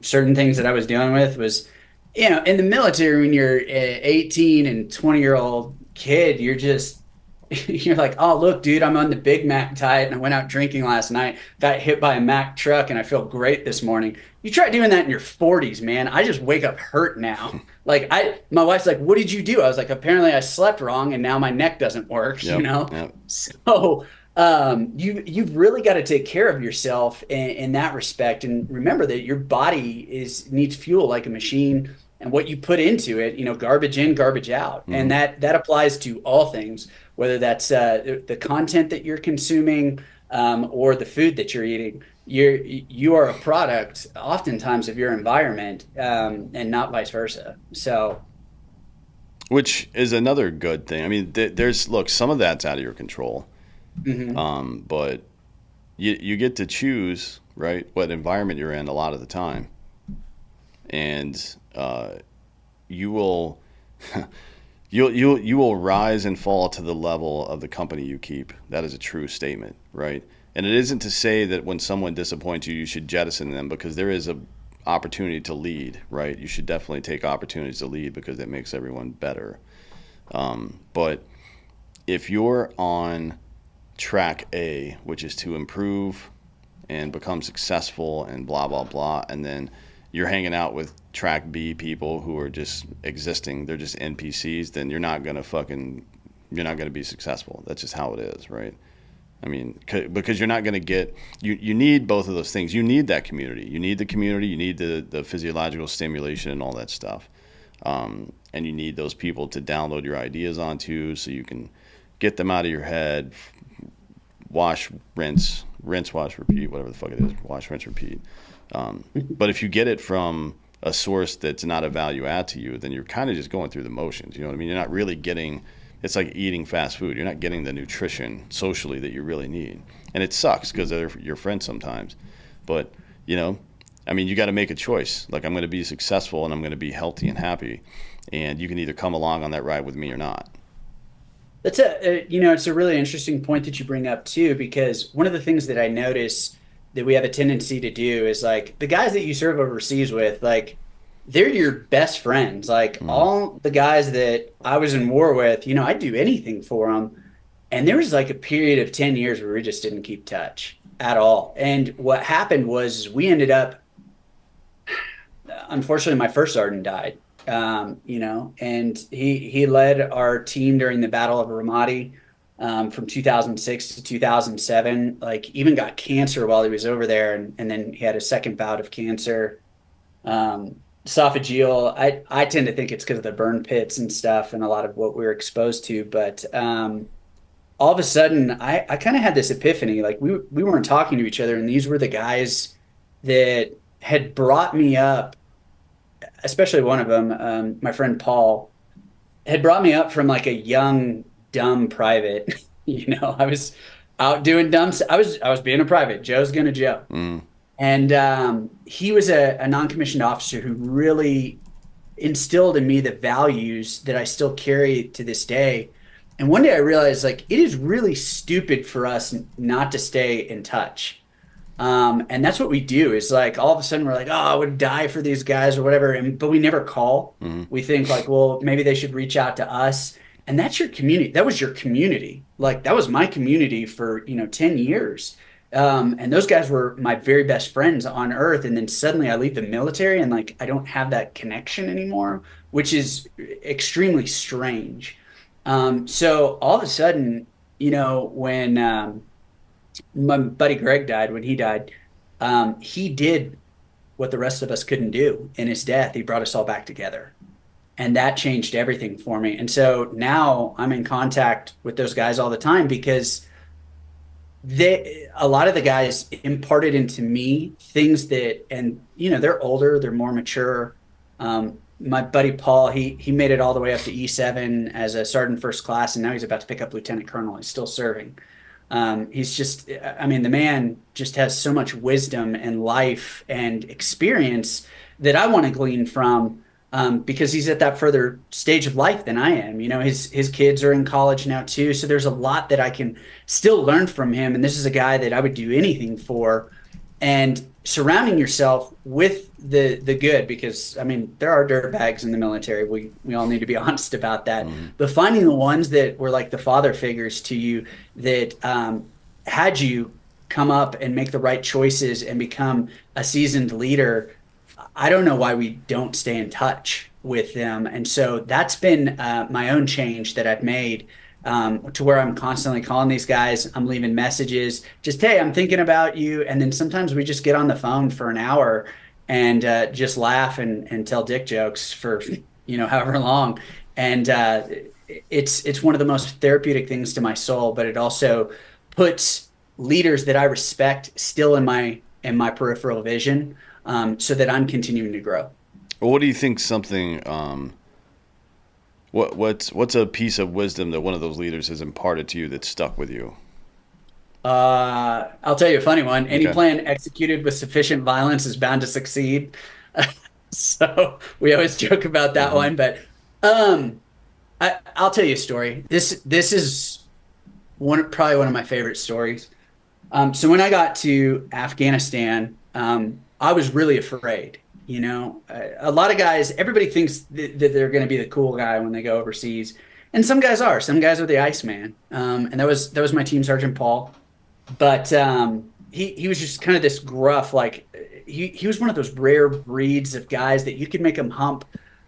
certain things that I was dealing with was, in the military, when you're a 18 and 20-year-old kid, you're just you're like, oh, look, dude, I'm on the Big Mac diet and I went out drinking last night, got hit by a Mack truck, and I feel great this morning. You try doing that in your 40s, man. I just wake up hurt now. My wife's like, what did you do? I was like, apparently I slept wrong and now my neck doesn't work, you Yep, know? yep. So, you've really got to take care of yourself in that respect. And remember that your body needs fuel like a machine, and what you put into it, garbage in, garbage out. And Hmm. that applies to all things, whether that's the content that you're consuming, or the food that you're eating. You are a product oftentimes of your environment, and not vice versa. So, Which is another good thing. I mean, there's look, some of that's out of your control, mhm. but you get to choose, right, what environment you're in a lot of the time, and you will you will rise and fall to the level of the company you keep. That is a true statement, right? And it isn't to say that when someone disappoints you, you should jettison them, because there is a opportunity to lead, right? You should definitely take opportunities to lead because it makes everyone better. But if you're on track A, which is to improve and become successful and blah blah blah, and then you're hanging out with track B people who are just existing, they're just NPCs, then you're not gonna be successful. That's just how it is, right? I mean, because you're not going to get you need both of those things. You need that community. You need the community. You need the physiological stimulation and all that stuff. And you need those people to download your ideas onto, so you can get them out of your head. Wash, rinse, wash, repeat, whatever the fuck it is. Wash, rinse, repeat. But if you get it from a source that's not a value add to you, then you're kind of just going through the motions. You know what I mean? You're not really getting. It's like eating fast food. You're not getting the nutrition socially that you really need, and it sucks because they're your friends sometimes. But you know, I mean, you got to make a choice. Like, I'm going to be successful and I'm going to be healthy and happy, and you can either come along on that ride with me or not. It's a really interesting point that you bring up too, because one of the things that I notice that we have a tendency to do is, like, the guys that you serve overseas with, like, they're your best friends. Like, Mm. all the guys that I was in war with, I'd do anything for them. And there was like a period of 10 years where we just didn't keep touch at all. And what happened was we ended up, unfortunately, my first sergeant died. And he led our team during the Battle of Ramadi, from 2006 to 2007. Like, even got cancer while he was over there, and then he had a second bout of cancer, esophageal. I tend to think it's because of the burn pits and stuff and a lot of what we were exposed to. But all of a sudden, I kind of had this epiphany. Like, we weren't talking to each other, and these were the guys that had brought me up, especially one of them, my friend Paul, had brought me up from like a young, dumb private. I was out doing dumb. I was being a private. Joe's gonna Joe, Mm. and he was a non-commissioned officer who really instilled in me the values that I still carry to this day. And one day I realized, like, it is really stupid for us not to stay in touch. And that's what we do, is like, all of a sudden we're like, oh, I would die for these guys or whatever. But we never call. Mm. We think like, well, maybe they should reach out to us. And that's your community. That was your community. Like, that was my community for, 10 years. And those guys were my very best friends on earth. And then suddenly I leave the military and, like, I don't have that connection anymore, which is extremely strange. So all of a sudden, when my buddy Greg died, when he died, he did what the rest of us couldn't do in his death. He brought us all back together. And that changed everything for me. And so now I'm in contact with those guys all the time, because a lot of the guys imparted into me things that, and they're older, they're more mature. My buddy Paul, he made it all the way up to E7 as a sergeant first class, and now he's about to pick up lieutenant colonel. He's still serving. He's just, I mean, the man just has so much wisdom and life and experience that I want to glean from, because he's at that further stage of life than I am. His kids are in college now too, so there's a lot that I can still learn from him. And this is a guy that I would do anything for. and surrounding yourself with the good, because I mean there are dirt bags in the military. We all need to be honest about that. Mm-hmm. But finding the ones that were like the father figures to you that had you come up and make the right choices and become a seasoned leader, I don't know why we don't stay in touch with them. And so that's been my own change that I've made, to where I'm constantly calling these guys. I'm leaving messages, just, hey, I'm thinking about you. And then sometimes we just get on the phone for an hour and just laugh and tell dick jokes for, however long. And it's one of the most therapeutic things to my soul, but it also puts leaders that I respect still in my peripheral vision, so that I'm continuing to grow. Well, what do you think something what's a piece of wisdom that one of those leaders has imparted to you that stuck with you? I'll tell you a funny one. Any Okay. plan executed with sufficient violence is bound to succeed. So we always joke about that Mm-hmm. one, but um, I'll tell you a story. This is probably one of my favorite stories. So when I got to Afghanistan, I was really afraid. A lot of guys, everybody thinks that they're going to be the cool guy when they go overseas, and some guys are. Some guys are the Iceman, and that was my team sergeant Paul. But he was just kind of this gruff, like he was one of those rare breeds of guys that you could make him hump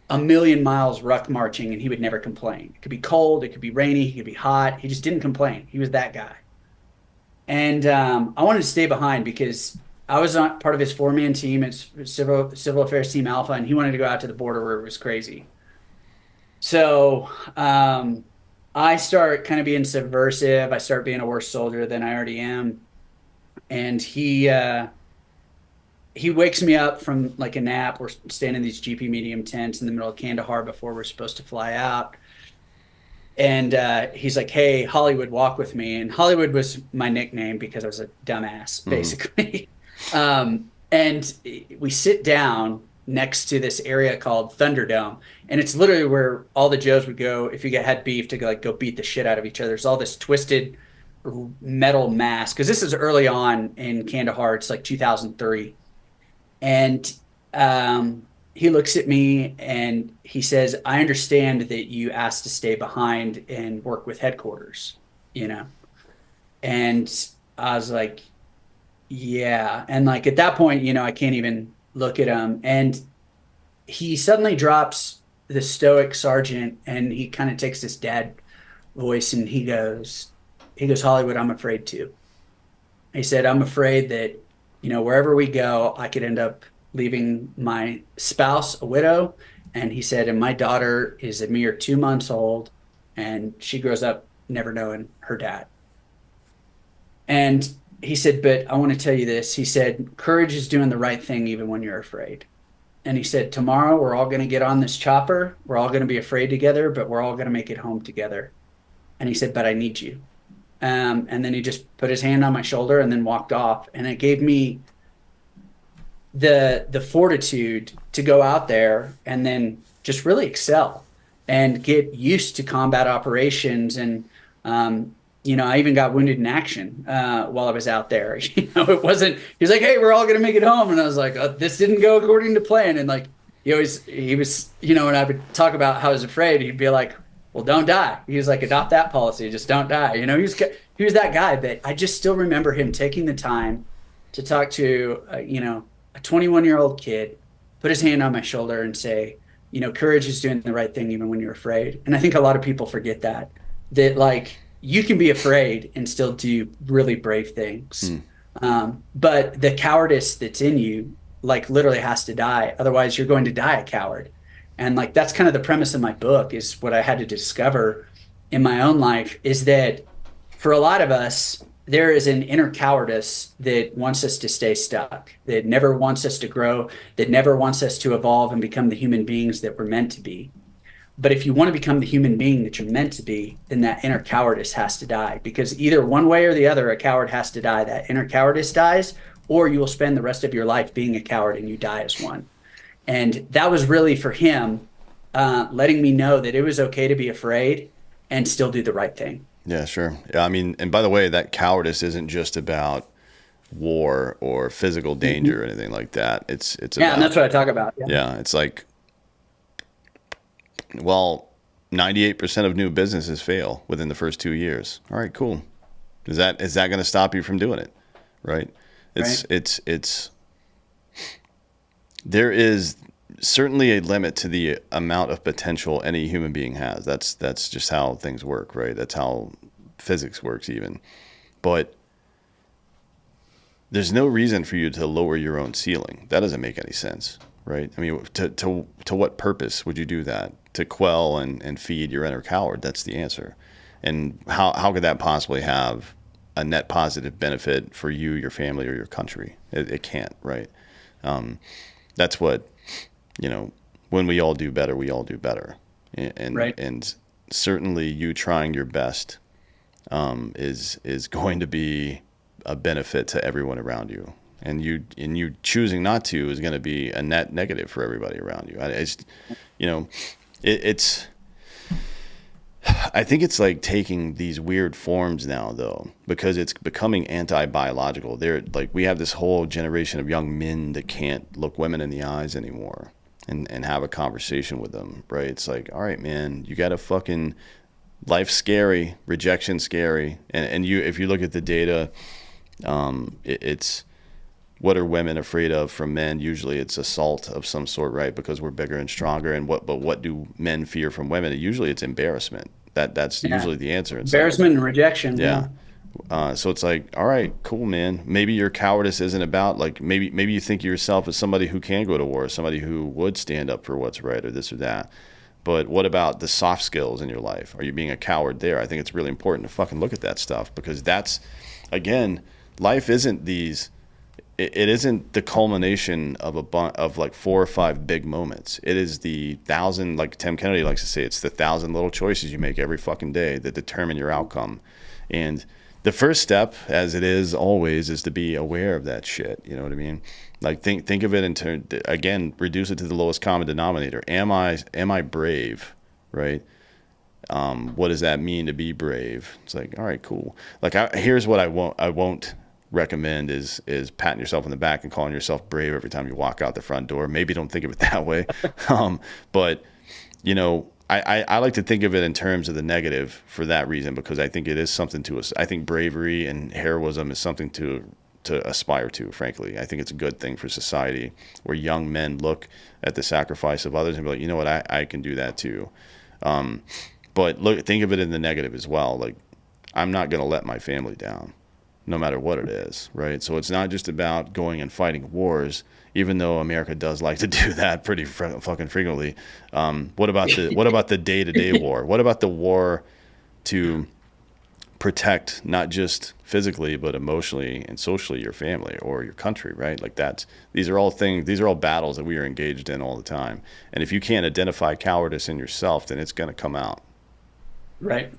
a million miles ruck marching, and he would never complain. It could be cold, it could be rainy, it could be hot. He just didn't complain. He was that guy. And I wanted to stay behind because I was on part of his four-man team. It's civil affairs team Alpha, and he wanted to go out to the border where it was crazy. So I start kind of being subversive. I start being a worse soldier than I already am, and he wakes me up from like a nap. We're staying in these GP medium tents in the middle of Kandahar before we're supposed to fly out. And he's like, "Hey, Hollywood, walk with me." And Hollywood was my nickname because I was a dumbass, Mm-hmm. basically. And we sit down next to this area called Thunderdome, and it's literally where all the Joes would go if you had beef to go beat the shit out of each other. There's all this twisted metal mass because this is early on in Kandahar. It's like 2003, and he looks at me and he says, "I understand that you asked to stay behind and work with headquarters, you know?" And I was like, "Yeah." And like at that point, I can't even look at him. And he suddenly drops the stoic sergeant and he kind of takes this dad voice and he goes, "Hollywood, I'm afraid too." He said, "I'm afraid that, wherever we go, I could end up leaving my spouse a widow." And he said, "And my daughter is a mere 2 months old, and she grows up never knowing her dad." And he said, "But I want to tell you this." He said, "Courage is doing the right thing even when you're afraid." And he said, "Tomorrow we're all going to get on this chopper. We're all going to be afraid together, but we're all going to make it home together." And he said, "But I need you." And then he just put his hand on my shoulder and then walked off. And it gave me the fortitude to go out there and then just really excel and get used to combat operations. And I even got wounded in action while I was out there. It wasn't. He was like, "Hey, we're all gonna make it home," and I was like, "This didn't go according to plan." And like he was, when I would talk about how I was afraid, he'd be like, "Well, don't die." He was like, "Adopt that policy, just don't die." He was that guy. But I just still remember him taking the time to talk to a 21-year-old kid, put his hand on my shoulder and say, "Courage is doing the right thing even when you're afraid." And I think a lot of people forget that like you can be afraid and still do really brave things. Hmm. But the cowardice that's in you, like literally has to die. Otherwise you're going to die a coward. And like, that's kind of the premise of my book, is what I had to discover in my own life, is that for a lot of us, there is an inner cowardice that wants us to stay stuck, that never wants us to grow, that never wants us to evolve and become the human beings that we're meant to be. But if you want to become the human being that you're meant to be, then that inner cowardice has to die, because either one way or the other, a coward has to die. That inner cowardice dies, or you will spend the rest of your life being a coward and you die as one. And that was really for him, letting me know that it was okay to be afraid and still do the right thing. Yeah, sure. Yeah, I mean, and by the way, that cowardice isn't just about war or physical danger or Mhm. anything like that. It's Yeah, and about, that's what I talk about. Yeah. yeah, it's like, well, 98% of new businesses fail within the first 2 years. All right, cool. Is that going to stop you from doing it? Right? Right. It's there is certainly a limit to the amount of potential any human being has. That's just how things work, right? That's how physics works even. But there's no reason for you to lower your own ceiling. That doesn't make any sense, right? I mean, to what purpose would you do that? To quell and feed your inner coward? That's the answer. And how could that possibly have a net positive benefit for you, your family, or your country? It can't, right? That's what, you know, when we all do better, we all do better. Right. And certainly you trying your best is going to be a benefit to everyone around you. And you choosing not to is going to be a net negative for everybody around you. It's, you know, it's, I think it's like taking these weird forms now, though, because it's becoming anti-biological. They're like, we have this whole generation of young men that can't look women in the eyes anymore and have a conversation with them, right? It's like, all right, man, you got to fucking, life's scary, rejection scary. And you, if you look at the data, it's, what are women afraid of from men? Usually it's assault of some sort, right? Because we're bigger and stronger. But what do men fear from women? Usually it's embarrassment. That's Yeah. usually the answer. It's like, Embarrassment and rejection. yeah. Yeah. So it's like, all right, cool, man. Maybe your cowardice isn't about, like, maybe you think of yourself as somebody who can go to war, somebody who would stand up for what's right or this or that. But what about the soft skills in your life? Are you being a coward there? I think it's really important to fucking look at that stuff, because that's, again, life isn't these, it isn't the culmination of of like 4 or 5 big moments. It is the thousand, like Tim Kennedy likes to say, it's the thousand little choices you make every fucking day that determine your outcome. And the first step, as it is always, is to be aware of that shit. You know what I mean? Like, think of it in turn, again, reduce it to the lowest common denominator. Am I brave? Right? What does that mean to be brave? It's like, all right, cool. Like, here's what I won't recommend is patting yourself on the back and calling yourself brave every time you walk out the front door. Maybe don't think of it that way. But you know, I like to think of it in terms of the negative for that reason, because I think it is something to us. I think bravery and heroism is something to aspire to, frankly. I think it's a good thing for society, where young men look at the sacrifice of others and be like, you know what, I can do that too. But look, think of it in the negative as well. Like, I'm not going to let my family down, no matter what it is, right? So it's not just about going and fighting wars, even though America does like to do that pretty fucking frequently. What about the day-to-day war? What about the war to protect, not just physically but emotionally and socially, your family or your country, right? Like, these are all things, these are all battles that we are engaged in all the time. And if you can't identify cowardice in yourself, then it's going to come out. Right.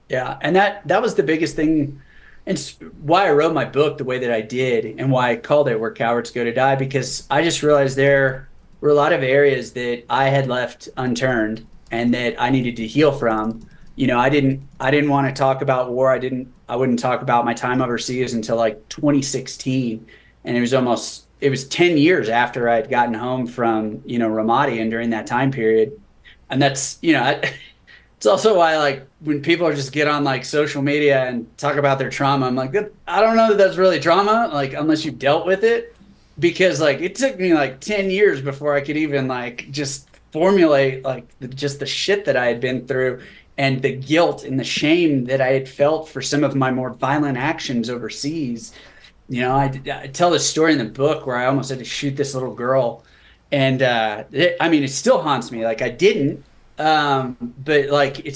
Yeah. And that was the biggest thing. And it's why I wrote my book the way that I did, and why I called it Where Cowards Go to Die, because I just realized there were a lot of areas that I had left unturned and that I needed to heal from. I didn't want to talk about war. I wouldn't talk about my time overseas until like 2016. And it was 10 years after I had gotten home from, Ramadi, and during that time period. And that's, it's also why, like, when people just get on like social media and talk about their trauma, I'm like, I don't know that that's really trauma, like, unless you've dealt with it. Because like it took me like 10 years before I could even like just formulate like just the shit that I had been through, and the guilt and the shame that I had felt for some of my more violent actions overseas. I tell this story in the book where I almost had to shoot this little girl, and I mean, it still haunts me. Like, I didn't, but like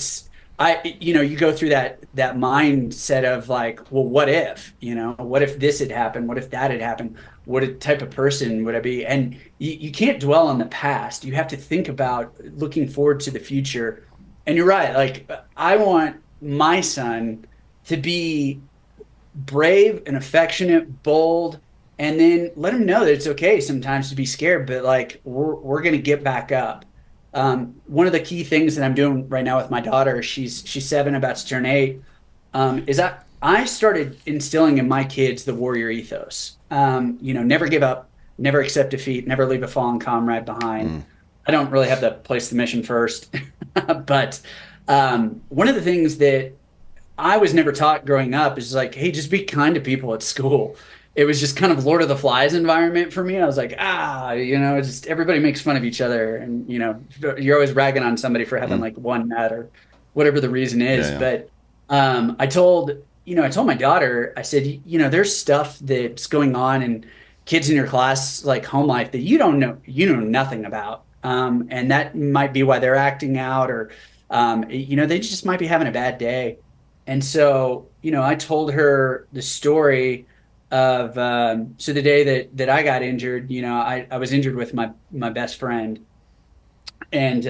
you go through that mindset of like, well, what if, what if this had happened? What if that had happened? What type of person would I be? And you can't dwell on the past. You have to think about looking forward to the future. And you're right. Like, I want my son to be brave and affectionate, bold, and then let him know that it's okay sometimes to be scared, but like we're gonna get back up. One of the key things that I'm doing right now with my daughter, she's 7, about to turn 8, is I started instilling in my kids the warrior ethos. Never give up, never accept defeat, never leave a fallen comrade behind. Mm, I don't really have to place the mission first, but one of the things that I was never taught growing up is like, hey, just be kind to people at school. It was just kind of Lord of the Flies environment for me. I was like, just everybody makes fun of each other, and you're always ragging on somebody for having mm, like one nut or whatever the reason yeah, is. yeah. But I told my daughter, I said, there's stuff that's going on in kids in your class, like home life, that you know nothing about, and that might be why they're acting out, or they just might be having a bad day. And so, I told her the story of so the day that I got injured, I was injured with my best friend, and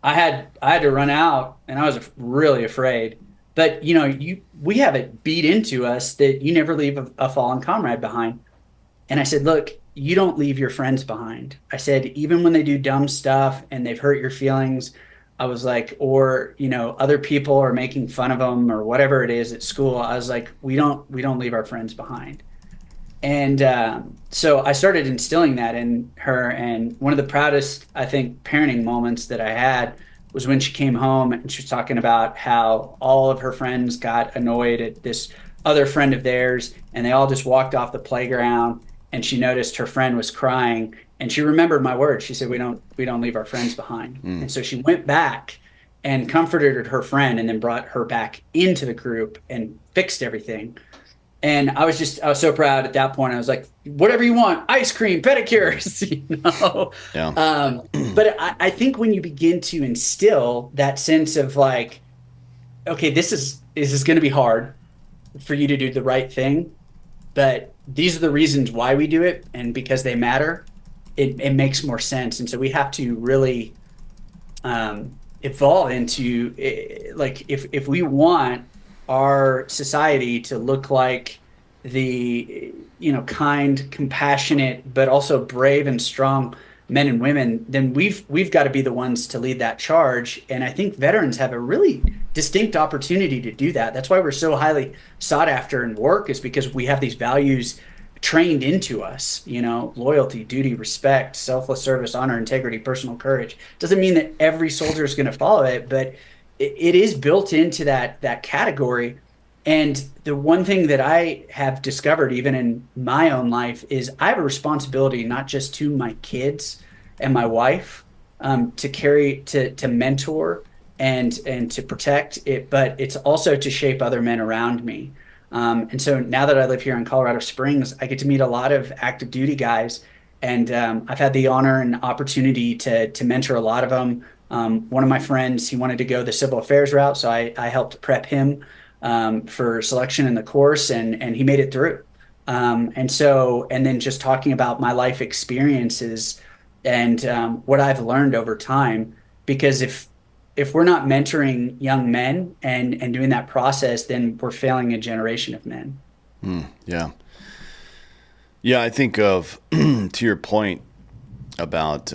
I had to run out, and I was really afraid. But we have it beat into us that you never leave a fallen comrade behind. And I said, look, you don't leave your friends behind. I said, even when they do dumb stuff and they've hurt your feelings, I was like, or, other people are making fun of them or whatever it is at school. I was like, we don't leave our friends behind. And so I started instilling that in her. And one of the proudest, I think, parenting moments that I had was when she came home and she was talking about how all of her friends got annoyed at this other friend of theirs, and they all just walked off the playground. And she noticed her friend was crying, and she remembered my words. She said, "We don't leave our friends behind." Mm, And so she went back and comforted her friend, and then brought her back into the group and fixed everything. And I was so proud at that point. I was like, whatever you want, ice cream, pedicures, yeah. But I think when you begin to instill that sense of like, okay, this is going to be hard for you to do the right thing, but these are the reasons why we do it, and because they matter, it makes more sense. And so we have to really evolve into like if we want our society to look like the kind, compassionate, but also brave and strong men and women, then we've got to be the ones to lead that charge. And I think veterans have a really distinct opportunity to do that. That's why we're so highly sought after in work, is because we have these values trained into us, loyalty, duty, respect, selfless service, honor, integrity, personal courage. Doesn't mean that every soldier is going to follow it, but it is built into that category. And the one thing that I have discovered, even in my own life, is I have a responsibility not just to my kids and my wife, to mentor and to protect it, but it's also to shape other men around me. And so now that I live here in Colorado Springs, I get to meet a lot of active duty guys, and I've had the honor and opportunity to mentor a lot of them. One of my friends, he wanted to go the civil affairs route, so I helped prep him for selection in the course, and he made it through. And then just talking about my life experiences and what I've learned over time, because if we're not mentoring young men and doing that process, then we're failing a generation of men. Yeah. Yeah, I think of to your point about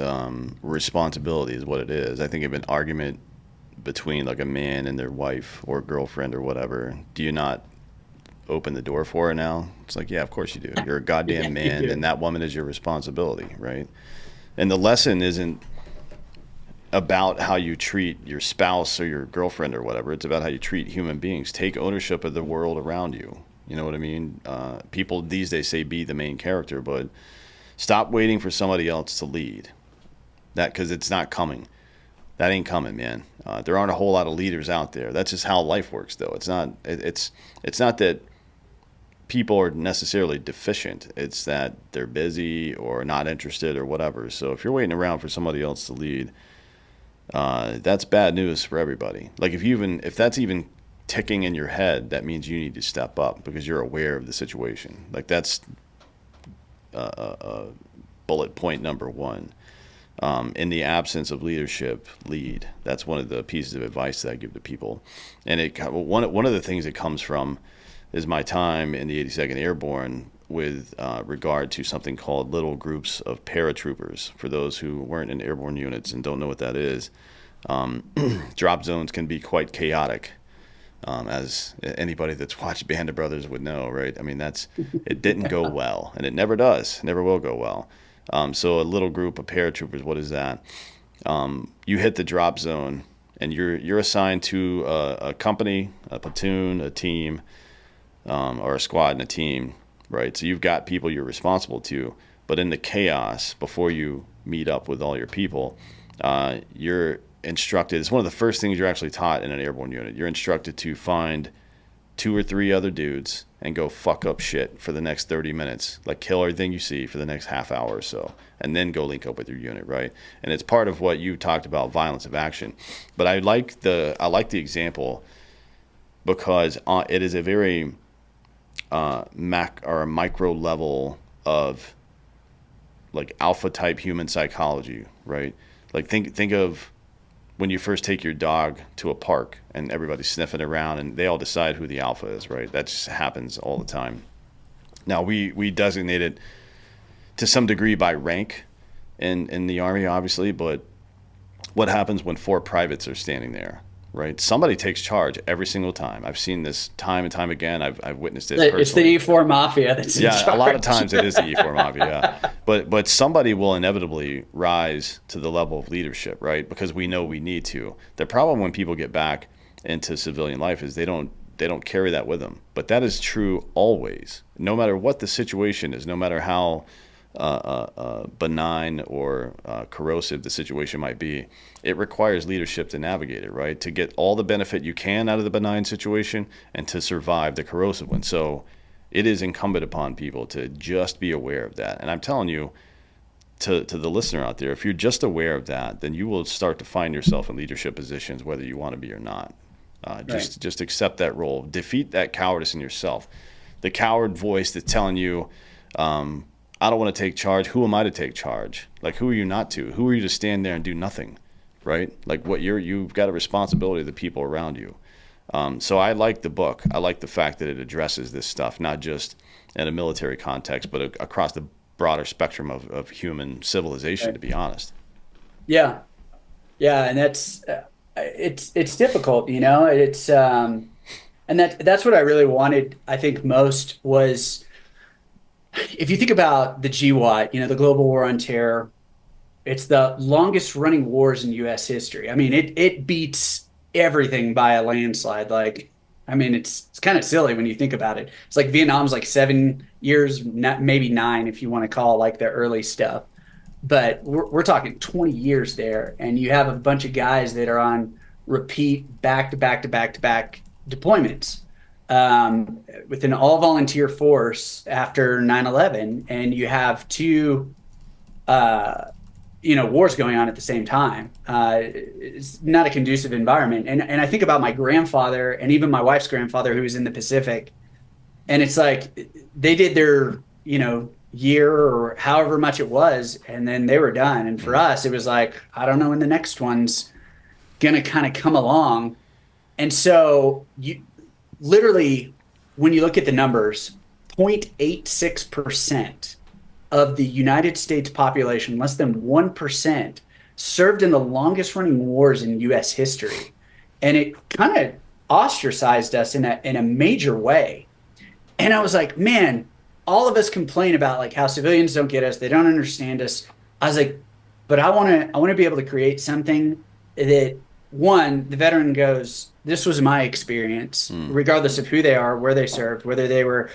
responsibility is what it is. I think of an argument between like a man and their wife or girlfriend or whatever. Do you not open the door for her now? It's like, yeah, of course you do. You're a Yeah, goddamn you man, do. and that woman is your responsibility, right? And the lesson isn't about how you treat your spouse or your girlfriend or whatever. It's about how you treat human beings. Take ownership of the world around you. You know what I mean? People these days say be the main character, but stop waiting for somebody else to lead. That because it's not coming. That ain't coming, man. There aren't a whole lot of leaders out there. That's just how life works, though. It's not. It's not that people are necessarily deficient. It's that they're busy or not interested or whatever. So if you're waiting around for somebody else to lead, that's bad news for everybody. Like if that's even ticking in your head, that means you need to step up because you're aware of the situation. Like that's bullet point number one. In the absence of leadership, lead. That's one of the pieces of advice that I give to people. And one of the things it comes from is my time in the 82nd Airborne with regard to something called little groups of paratroopers. For those who weren't in airborne units and don't know what that is, drop zones can be quite chaotic. as anybody that's watched Band of Brothers would know, right? I mean, it didn't go well, and it never does, never will go well. So a little group of paratroopers, what is that? You hit the drop zone, and you're assigned to a company, a platoon, a team, or a squad and a team, right? So you've got people you're responsible to, but in the chaos, before you meet up with all your people, you're instructed. It's one of the first things you're actually taught in an airborne unit. You're instructed to find 2 or 3 other dudes and go fuck up shit for the next 30 minutes. Like kill everything you see for the next half hour or so, and then go link up with your unit, right? And it's part of what you talked about, violence of action. But I like the example because it is a very mac or a micro level of like alpha type human psychology, right? Like think of when you first take your dog to a park and everybody's sniffing around and they all decide who the alpha is, right? That just happens all the time. Now we designate it to some degree by rank in the Army, obviously, but what happens when 4 privates are standing there, right? Somebody takes charge every single time. I've seen this time and time again. I've witnessed it personally. It's the E4 Mafia that's in charge. A lot of times it is the E4 Mafia, yeah. But somebody will inevitably rise to the level of leadership, right? Because we know we need to. The problem when people get back into civilian life is they don't carry that with them. But that is true always, no matter what the situation is, no matter how benign or corrosive the situation might be. It requires leadership to navigate it, right? To get all the benefit you can out of the benign situation and to survive the corrosive one. So it is incumbent upon people to just be aware of that. And I'm telling you, to the listener out there, if you're just aware of that, then you will start to find yourself in leadership positions, whether you want to be or not. Just accept that role. Defeat that cowardice in yourself. The coward voice that's telling you, I don't want to take charge. Who am I to take charge? Like, who are you not to? Who are you to stand there and do nothing, right? Like, you've got a responsibility to the people around you. So I like the book. I like the fact that it addresses this stuff, not just in a military context, but across the broader spectrum of human civilization, right, to be honest. Yeah. Yeah. And that's, it's difficult, you know, it's, and that's what I really wanted, I think most was, if you think about the GWOT, you know, the Global War on Terror, it's the longest running wars in U.S. history. I mean, it beats everything by a landslide. Like, I mean, it's kind of silly when you think about it. It's like Vietnam's like 7 years, maybe 9 if you want to call like the early stuff. But we're talking 20 years there, and you have a bunch of guys that are on repeat back to back to back to back deployments. With an all-volunteer force after 9/11, and you have 2, wars going on at the same time. It's not a conducive environment. And I think about my grandfather and even my wife's grandfather who was in the Pacific, and it's like they did their, year or however much it was, and then they were done. And for us, it was like, I don't know when the next one's gonna kind of come along. And so you literally, when you look at the numbers, 0.86% of the United States population, less than 1%, served in the longest running wars in U.S. history. And it kind of ostracized us in a major way. And I was like, man, all of us complain about like how civilians don't get us, they don't understand us. I was like, but I want to be able to create something that, one, the veteran goes, this was my experience, regardless of who they are, where they served, whether they were,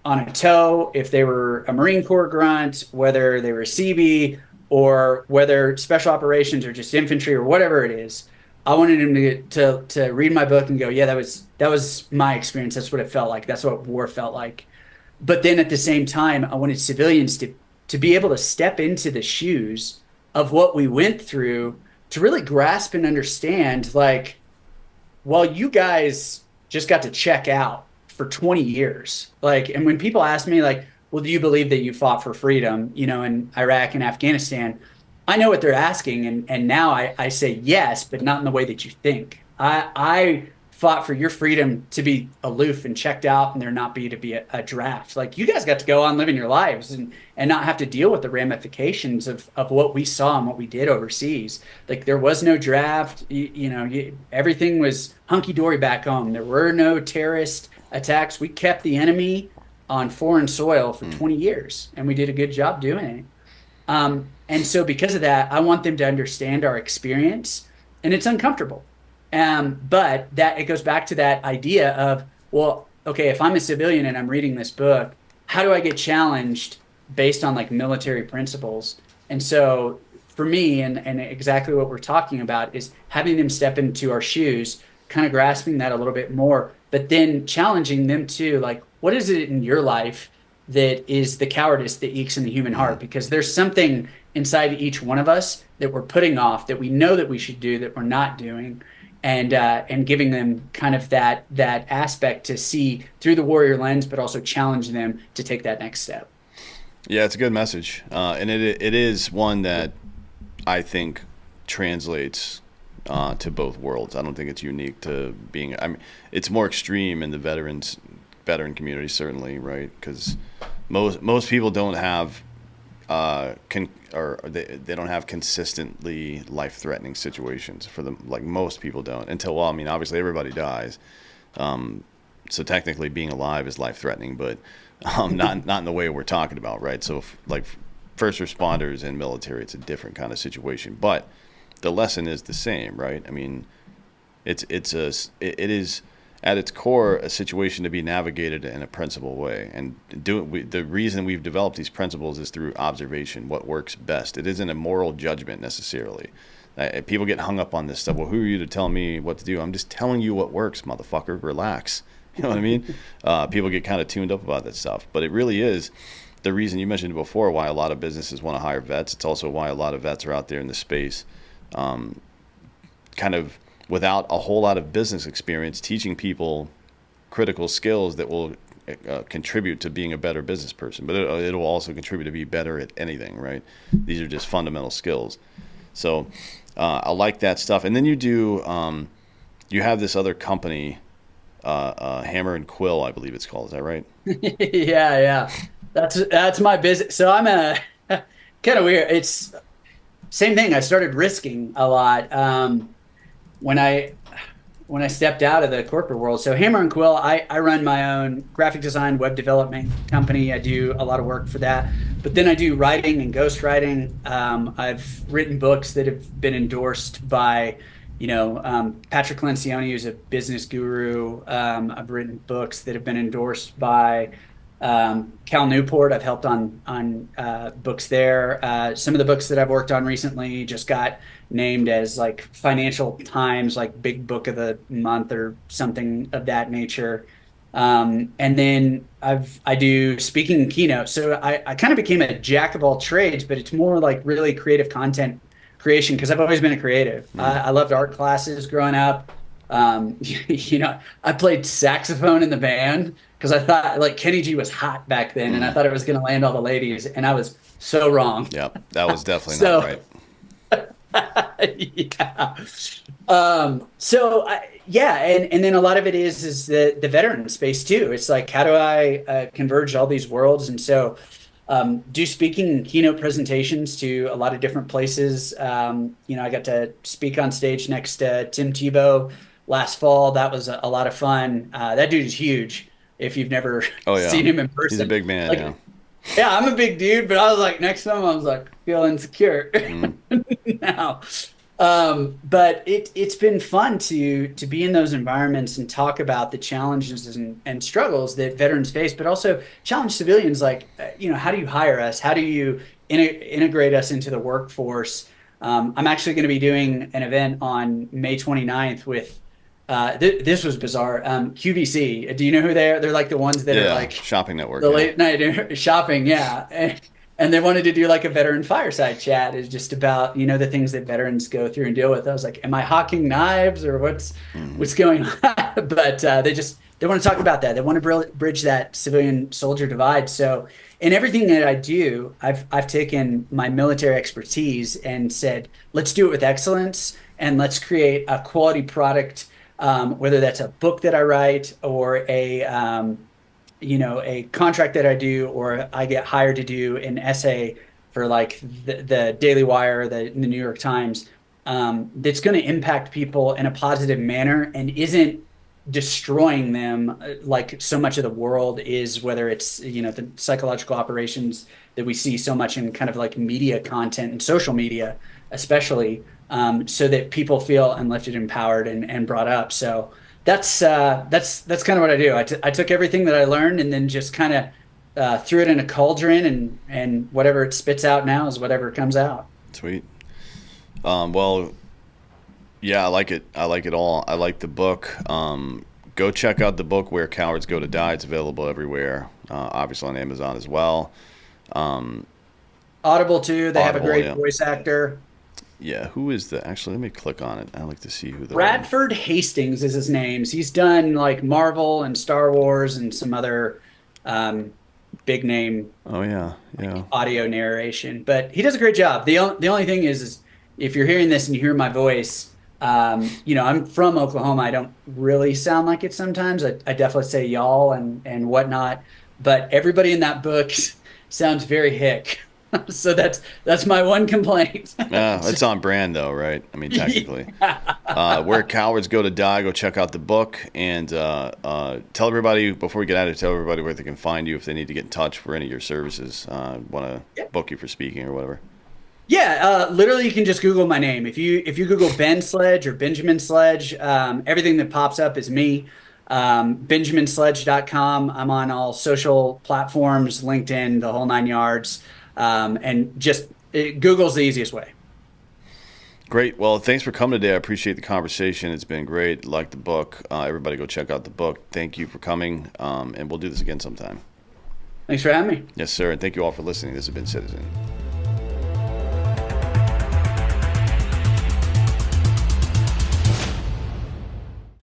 on a tow, if they were a Marine Corps grunt, whether they were CB, or whether special operations or just infantry or whatever it is. I wanted him to read my book and go, yeah, that was my experience. That's what it felt like. That's what war felt like. But then at the same time, I wanted civilians to be able to step into the shoes of what we went through, to really grasp and understand, like, well, you guys just got to check out for 20 years. Like, and when people ask me like, well, do you believe that you fought for freedom, in Iraq and Afghanistan? I know what they're asking. And now I say yes, but not in the way that you think. I fought for your freedom to be aloof and checked out and there not be to be a draft. Like you guys got to go on living your lives and not have to deal with the ramifications of what we saw and what we did overseas. Like there was no draft, everything was hunky dory back home. There were no terrorist attacks. We kept the enemy on foreign soil for 20 years and we did a good job doing it. And so because of that, I want them to understand our experience, and it's uncomfortable. But that it goes back to that idea of, well, okay, if I'm a civilian and I'm reading this book, how do I get challenged based on like military principles? And so for me, and exactly what we're talking about is having them step into our shoes, kind of grasping that a little bit more, but then challenging them to like, what is it in your life that is the cowardice that ekes in the human heart? Because there's something inside each one of us that we're putting off, that we know that we should do, that we're not doing, and giving them kind of that aspect to see through the warrior lens, but also challenge them to take that next step. Yeah, it's a good message, and it is one that I think translates to both worlds. I don't think it's unique to being. I mean, it's more extreme in the veteran community, certainly, right? Because most people don't have they don't have consistently life-threatening situations for them. Like most people don't until, well, I mean, obviously everybody dies. So technically being alive is life-threatening, but not in the way we're talking about, right? So like first responders and military, it's a different kind of situation, but the lesson is the same, right? I mean, it is at its core a situation to be navigated in a principled way, and the reason we've developed these principles is through observation, what works best. It isn't a moral judgment necessarily. People get hung up on this stuff. Well, who are you to tell me what to do? I'm just telling you what works, motherfucker. Relax. You know what I mean? People get kind of tuned up about that stuff, but it really is the reason you mentioned before why a lot of businesses want to hire vets. It's also why a lot of vets are out there in the space, kind of without a whole lot of business experience, teaching people critical skills that will contribute to being a better business person. But it will also contribute to be better at anything, right? These are just fundamental skills. So I like that stuff. And then you have this other company, Hammer and Quill, I believe it's called. Is that right? Yeah. That's my business. So I'm kind of weird. It's same thing. I started risking a lot. When I stepped out of the corporate world. So Hammer and Quill, I run my own graphic design, web development company. I do a lot of work for that. But then I do writing and ghostwriting. I've written books that have been endorsed by, Patrick Lencioni, who's a business guru. I've written books that have been endorsed by Cal Newport. I've helped on books there. Some of the books that I've worked on recently just got named as like Financial Times, like big book of the month or something of that nature. And then I do speaking and keynote. So I kind of became a jack of all trades, but it's more like really creative content creation because I've always been a creative. I loved art classes growing up. I played saxophone in the band because I thought like Kenny G was hot back then, and I thought it was going to land all the ladies, and I was so wrong. Yeah, that was definitely not right. Yeah. And then a lot of it is the veteran space too. It's like, how do I converge all these worlds? And so do speaking and keynote presentations to a lot of different places. I got to speak on stage next to Tim Tebow last fall. That was a lot of fun. That dude is huge. If you've never seen him in person, he's a big man. Like, yeah, I'm a big dude, but I was like next to him, I was like feeling insecure now. But it's been fun to be in those environments and talk about the challenges and struggles that veterans face, but also challenge civilians like, how do you hire us? How do you integrate us into the workforce? I'm actually going to be doing an event on May 29th with this was bizarre. QVC. Do you know who they are? They're like the ones that are like shopping network. The late night shopping, yeah. And they wanted to do like a veteran fireside chat. Is just about the things that veterans go through and deal with. I was like, am I hawking knives or what's going on? But they want to talk about that. They want to bridge that civilian soldier divide. So in everything that I do, I've taken my military expertise and said, let's do it with excellence and let's create a quality product whether that's a book that I write or a contract that I do, or I get hired to do an essay for like the Daily Wire, the New York Times, that's going to impact people in a positive manner and isn't destroying them like so much of the world is, whether it's, the psychological operations that we see so much in kind of like media content and social media, especially, so that people feel uplifted, empowered, and brought up. So that's kind of what I do. I took everything that I learned and then just kind of threw it in a cauldron, and whatever it spits out now is whatever comes out. Sweet. Well, yeah, I like it. I like it all. I like the book. Go check out the book, Where Cowards Go to Die. It's available everywhere, obviously on Amazon as well. Audible too. They have a Audible, great yeah. voice actor. Yeah, who is the? Actually, let me click on it. I like to see who the. Bradford Hastings is his name. He's done like Marvel and Star Wars and some other um, big name Oh yeah, yeah. audio narration, but he does a great job. The only thing is if you're hearing this and you hear my voice, I'm from Oklahoma. I don't really sound like it sometimes. I definitely say y'all and whatnot, but everybody in that book sounds very hick. So that's my one complaint. It's on brand though, right? I mean, technically. Where Cowards Go to Die. Go check out the book and tell everybody before we get out of here. Tell everybody where they can find you if they need to get in touch for any of your services. Want to book you for speaking or whatever. Yeah, literally, you can just Google my name. If you Google Ben Sledge or Benjamin Sledge, everything that pops up is me. BenjaminSledge.com. I'm on all social platforms, LinkedIn, the whole nine yards. And just Google's the easiest way. Great. Well, thanks for coming today. I appreciate the conversation. It's been great. Like the book. Everybody go check out the book. Thank you for coming. And we'll do this again sometime. Thanks for having me. Yes, sir. And thank you all for listening. This has been Citizen.